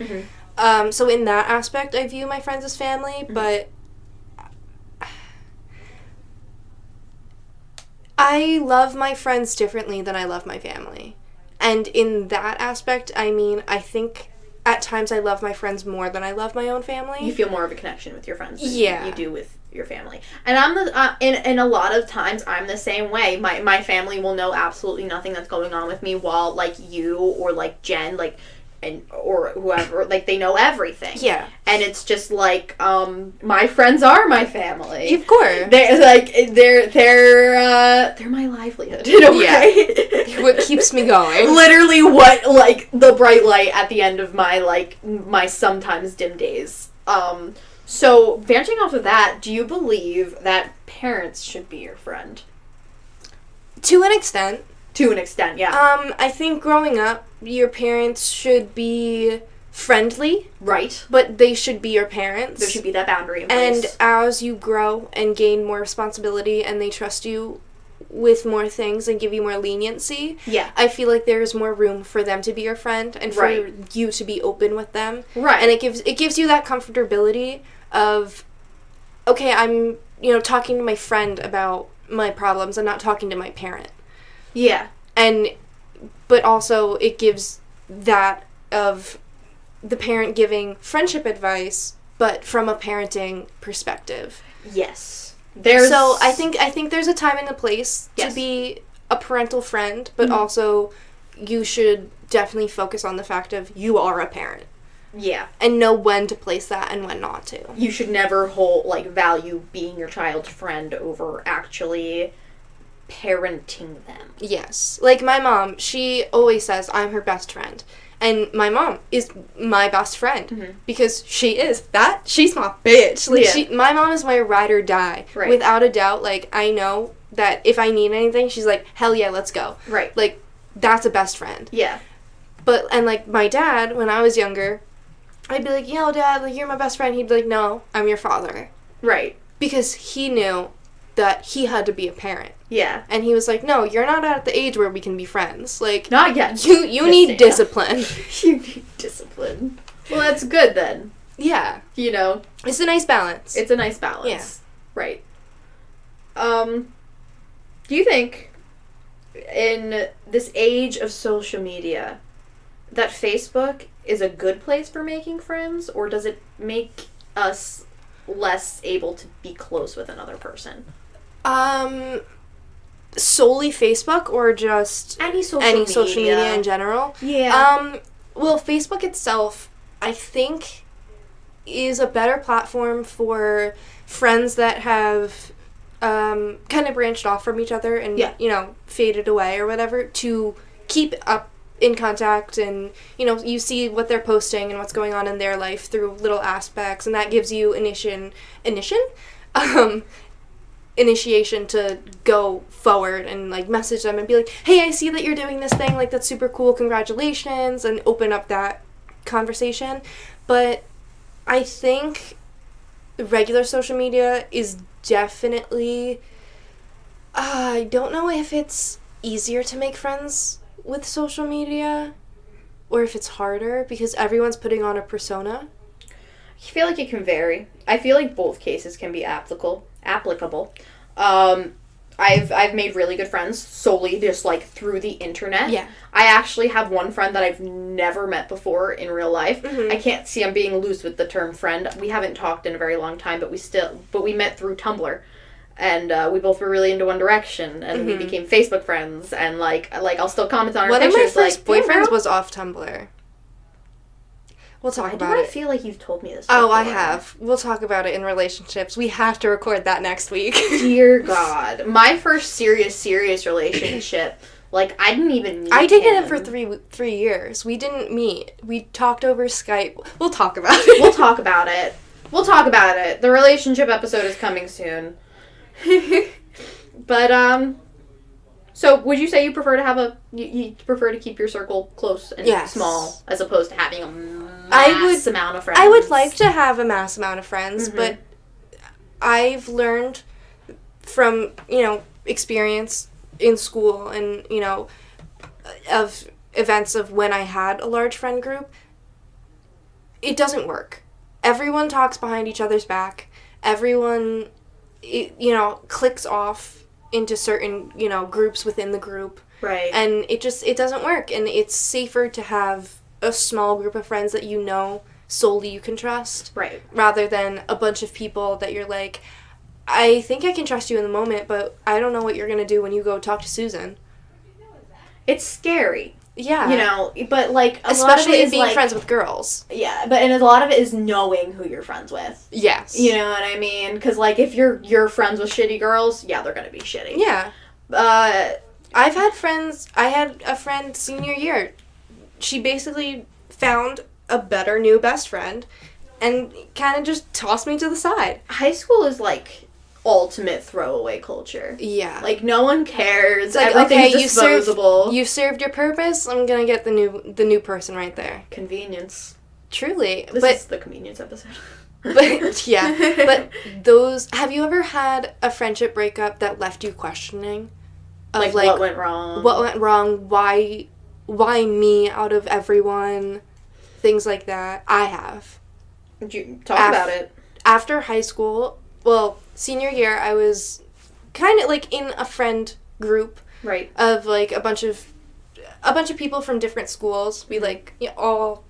So in that aspect, I view my friends as family, but I love my friends differently than I love my family. And in that aspect, I mean, I think at times I love my friends more than I love my own family. You feel more of a connection with your friends than you do with your family. And I'm the and a lot of times I'm the same way. My family will know absolutely nothing that's going on with me, while like you or like Jen, like, and or whoever, like, they know everything. Yeah. And it's just like, my friends are my family. Of course. They're like they're my livelihood in a way. What keeps me going. Literally what, like, the bright light at the end of my, like, my sometimes dim days. So branching off of that, do you believe that parents should be your friend? To an extent. To an extent, yeah. I think growing up, your parents should be friendly. Right. But they should be your parents. There should be that boundary in place. And as you grow and gain more responsibility and they trust you with more things and give you more leniency, I feel like there's more room for them to be your friend and for you to be open with them. Right. And it gives you that comfortability of, okay, I'm, talking to my friend about my problems. I'm not talking to my parent. Yeah. And but also it gives that of the parent giving friendship advice, but from a parenting perspective. Yes. So I think there's a time and a place Yes. to be a parental friend, but also you should definitely focus on the fact of you are a parent. Yeah. And know when to place that and when not to. You should never value being your child's friend over actually parenting them. Yes. Like my mom, she always says I'm her best friend. And my mom is my best friend because she is that. She's my bitch. Like my mom is my ride or die. Right. Without a doubt. Like I know that if I need anything, she's like, hell yeah, let's go. Right. Like that's a best friend. Yeah. But and like my dad, when I was younger, I'd be like, yo, Dad, like you're my best friend. He'd be like, no, I'm your father. Right. Because he knew that he had to be a parent. Yeah. And he was like, no, you're not at the age where we can be friends. Like, not yet. You need discipline. You need discipline. Well, that's good then. Yeah. You know. It's a nice balance. It's a nice balance. Yeah. Right. Do you think in this age of social media that Facebook is a good place for making friends, or does it make us less able to be close with another person? Solely Facebook or just any social media in general? Yeah. Well, Facebook itself, I think, is a better platform for friends that have kind of branched off from each other and, faded away or whatever, to keep up in contact, and, you see what they're posting and what's going on in their life through little aspects, and that gives you initiation to go forward and, like, message them and be like, hey, I see that you're doing this thing, like, that's super cool, congratulations, and open up that conversation. But I think regular social media is definitely, I don't know if it's easier to make friends with social media or if it's harder, because everyone's putting on a persona. I feel like it can vary. I feel like both cases can be applicable. I've made really good friends solely just like through the internet. Yeah. I actually have one friend that I've never met before in real life. Mm-hmm. I can't see I'm being loose with the term friend. We haven't talked in a very long time, but we met through Tumblr. And we both were really into One Direction, and we became Facebook friends, and like I'll still comment on our pictures. One of my first like, boyfriends was off Tumblr. We'll talk about it. I feel like you've told me this before. Oh, I have. We'll talk about it in relationships. We have to record that next week. Dear God. My first serious relationship, like, I didn't even meet I dated him him for 3 years. We didn't meet. We talked over Skype. We'll talk about it. We'll talk about it. The relationship episode is coming soon. But, so would you say you prefer to have you prefer to keep your circle close and small, as opposed to having a mass amount of friends? I would like to have a mass amount of friends, but I've learned from, experience in school and, of events of when I had a large friend group, it doesn't work. Everyone talks behind each other's back. Everyone, clicks off into certain, groups within the group. Right. And it doesn't work. And it's safer to have a small group of friends that solely you can trust. Right. Rather than a bunch of people that you're like, I think I can trust you in the moment, but I don't know what you're going to do when you go talk to Susan. It's scary. Yeah. But, like, especially being friends with girls. Yeah, and a lot of it is knowing who you're friends with. Yes. You know what I mean? Because, like, if you're friends with shitty girls, yeah, they're going to be shitty. Yeah. I had a friend senior year. She basically found a better new best friend and kind of just tossed me to the side. High school is, like, ultimate throwaway culture. Yeah. Like, no one cares. It's like, everything's disposable. You served your purpose, I'm gonna get the new person right there. Convenience. Truly. This is the convenience episode. But, yeah. But have you ever had a friendship breakup that left you questioning? Like, what went wrong? What went wrong? Why me out of everyone? Things like that. I have. Did you talk about it? After high school, senior year, I was kind of, like, in a friend group. Right. Of, like, a bunch of a bunch of people from different schools. We, like, all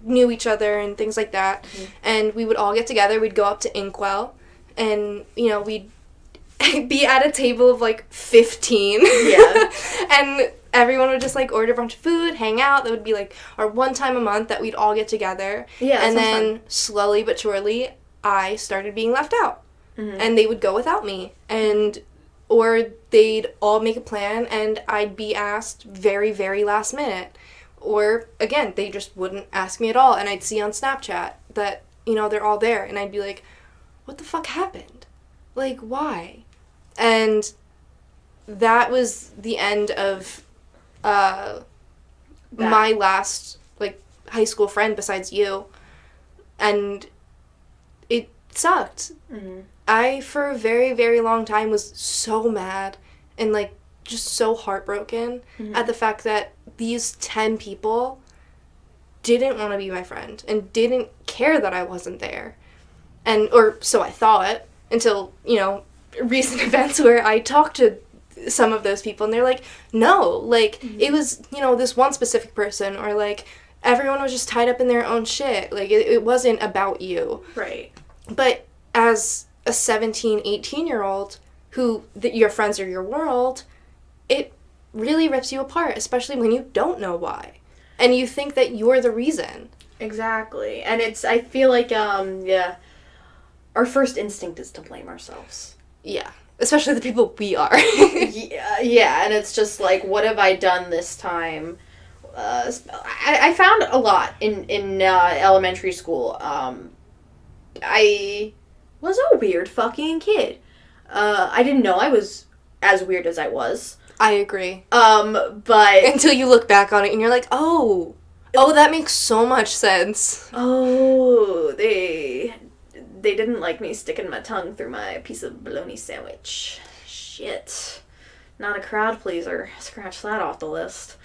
knew each other and things like that. And we would all get together. We'd go up to Inkwell. And, we'd be at a table of, like, 15. Yeah. And everyone would just, like, order a bunch of food, hang out. That would be, like, our one time a month that we'd all get together. Yeah, and then, slowly but surely, I started being left out. And they would go without me. Or they'd all make a plan, and I'd be asked very, very last minute. Or, again, they just wouldn't ask me at all, and I'd see on Snapchat that, they're all there, and I'd be like, what the fuck happened? Like, why? And that was the end of my last, like, high school friend besides you. And it sucked. I, for a very, very long time, was so mad and, like, just so heartbroken at the fact that these 10 people didn't want to be my friend and didn't care that I wasn't there. Or so I thought, until, recent events where I talked to some of those people and they're like, no, like, it was, this one specific person, or, like, everyone was just tied up in their own shit. Like, it wasn't about you. Right. But as a 17, 18-year-old who your friends are your world, it really rips you apart, especially when you don't know why. And you think that you're the reason. Exactly. And I feel like, our first instinct is to blame ourselves. Yeah. Especially the people we are. Yeah, and it's just like, what have I done this time? I found a lot in elementary school. I was a weird fucking kid. I didn't know I was as weird as I was. I agree. But... Until you look back on it and you're like, oh, that makes so much sense. Oh, they didn't like me sticking my tongue through my piece of bologna sandwich. Shit. Not a crowd pleaser. Scratch that off the list.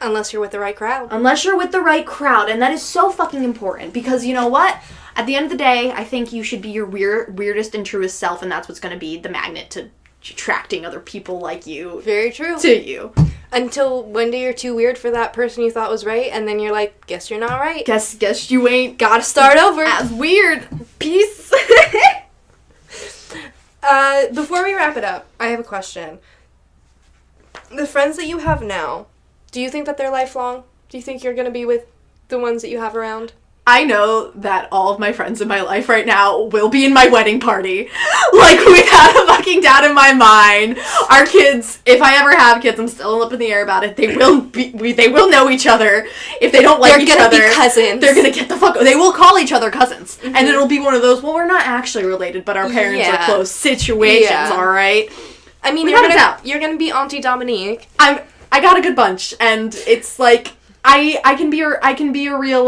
Unless you're with the right crowd. Unless you're with the right crowd, and that is so fucking important, because you know what? At the end of the day, I think you should be your weirdest and truest self, and that's what's going to be the magnet to attracting other people like you. Very true. To you. Until one day you're too weird for that person you thought was right, and then you're like, guess you're not right. Guess you ain't gotta start over. As weird. Peace. Before we wrap it up, I have a question. The friends that you have now, do you think that they're lifelong? Do you think you're gonna be with the ones that you have around? I know that all of my friends in my life right now will be in my wedding party. Like, without a fucking doubt in my mind. Our kids, if I ever have kids, I'm still up in the air about it. They will they will know each other. If they don't like each other, they're gonna be cousins. They're gonna get the fuck. They will call each other cousins, and it'll be one of those. Well, we're not actually related, but our parents are close situations. All right. I mean, you're gonna be Auntie Dominique. I got a good bunch, and it's like. I can be a real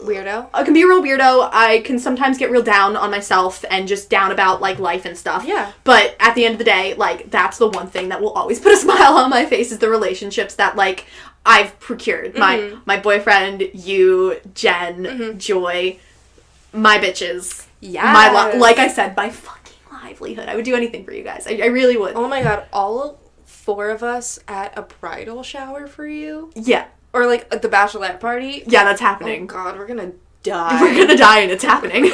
weirdo. I can be a real weirdo. I can sometimes get real down on myself and just down about, like, life and stuff. Yeah. But at the end of the day, like, that's the one thing that will always put a smile on my face, is the relationships that, like, I've procured. My boyfriend, you, Jen, Joy, my bitches. Yeah. Like I said, my fucking livelihood. I would do anything for you guys. I really would. Oh my god, all 4 of us at a bridal shower for you? Yeah. Or, like, at the bachelorette party? Yeah, that's happening. Oh god, we're gonna die. We're gonna die and it's happening.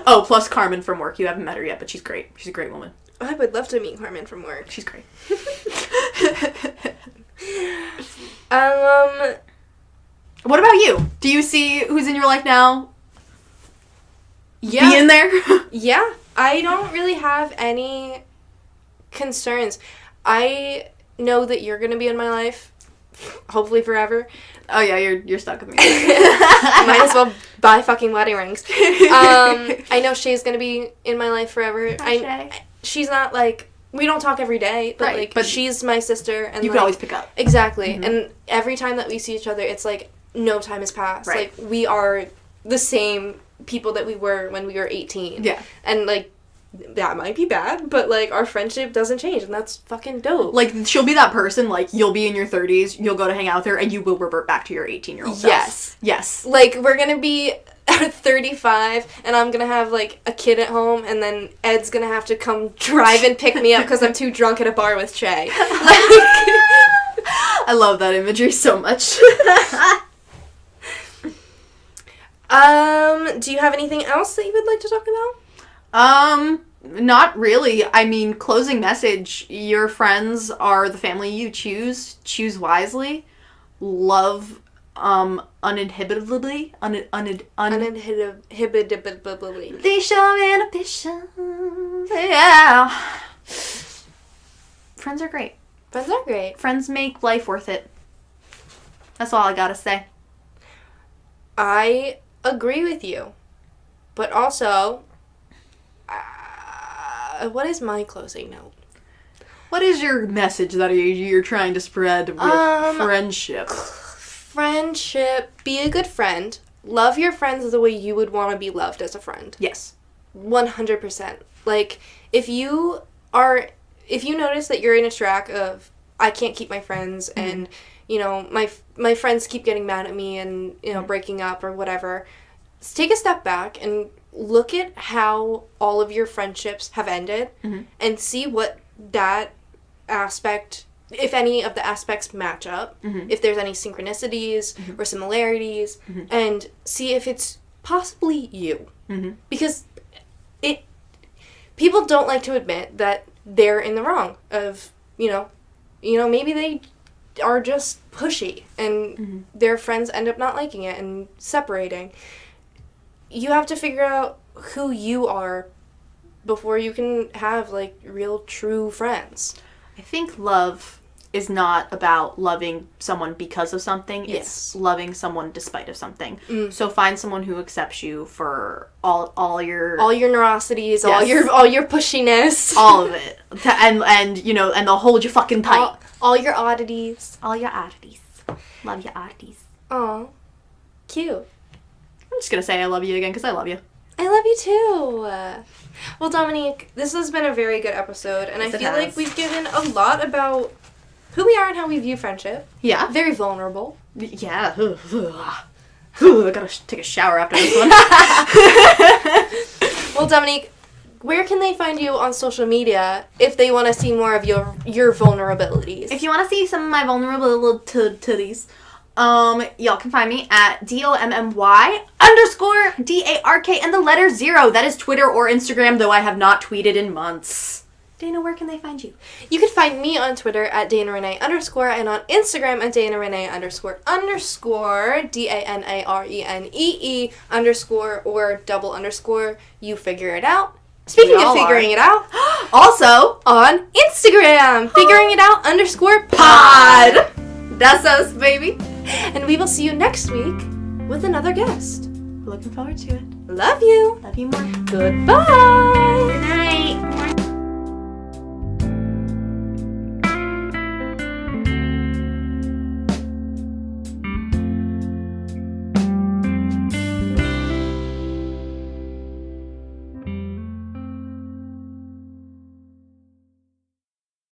Oh, plus Carmen from work. You haven't met her yet, but she's great. She's a great woman. I would love to meet Carmen from work. She's great. What about you? Do you see who's in your life now? Yeah. Be in there? Yeah. I don't really have any concerns. I know that you're gonna be in my life, hopefully forever. Oh yeah, you're stuck with me. Might as well buy fucking wedding rings. I know Shay's gonna be in my life forever. She's not like, we don't talk every day, but like, but she's my sister, and you can always pick up. Exactly, and every time that we see each other, it's like no time has passed. Right. Like, we are the same people that we were when we were 18. Yeah, and like. That might be bad, but, like, our friendship doesn't change, and that's fucking dope. Like, she'll be that person, like, you'll be in your 30s, you'll go to hang out with her, and you will revert back to your 18-year-old self. Yes. Yes. Like, we're gonna be 35 and I'm gonna have like a kid at home, and then Ed's gonna have to come drive and pick me up because I'm too drunk at a bar with Che. I love that imagery so much. Do you have anything else that you would like to talk about? Not really. I mean, closing message. Your friends are the family you choose. Choose wisely. Love, uninhibitedly. Uninhibitably. They show inhibition. Yeah. Friends are great. Friends are great. Friends make life worth it. That's all I gotta say. I agree with you. But also, what is my closing note? What is your message that you're trying to spread with friendship? Friendship. Be a good friend. Love your friends the way you would want to be loved as a friend. Yes. 100%. Like, if you notice that you're in a track of, I can't keep my friends, and, you know, my friends keep getting mad at me and, you know, breaking up or whatever, take a step back and look at how all of your friendships have ended and see what that aspect, if any of the aspects match up, if there's any synchronicities or similarities, and see if it's possibly you. Because people don't like to admit that they're in the wrong of, you know, maybe they are just pushy and their friends end up not liking it and separating. You have to figure out who you are before you can have, like, real, true friends. I think love is not about loving someone because of something. Yes. It's loving someone despite of something. So find someone who accepts you for all your Nerosities, Yes. all your pushiness, all of it, and you know, and they'll hold you fucking tight. all your oddities. All your oddities. Love your oddities. Aw, cute. I'm just gonna say I love you again because I love you. I love you too. Well, Dominique, this has been a very good episode, and Yes, I it feel has. like we've given a lot about who we are and how we view friendship. Yeah. Very vulnerable. Yeah. I gotta take a shower after this one. Well, Dominique, where can they find you on social media if they want to see more of your vulnerabilities? If you want to see some of my vulnerable little titties, y'all can find me at DOMMY_DARK and the letter 0. That is Twitter or Instagram, though I have not tweeted in months. Dana, where can they find you? You can find me on Twitter at DanaRenee_ and on Instagram at DanaRenee_ DANARENEE_ or __ You figure it out. Speaking We of all figuring are. it out, Also, on Instagram, figuring it out _pod. pod. That's us, baby. And we will see you next week with another guest. Looking forward to it. Love you. Love you more. Goodbye. Good night.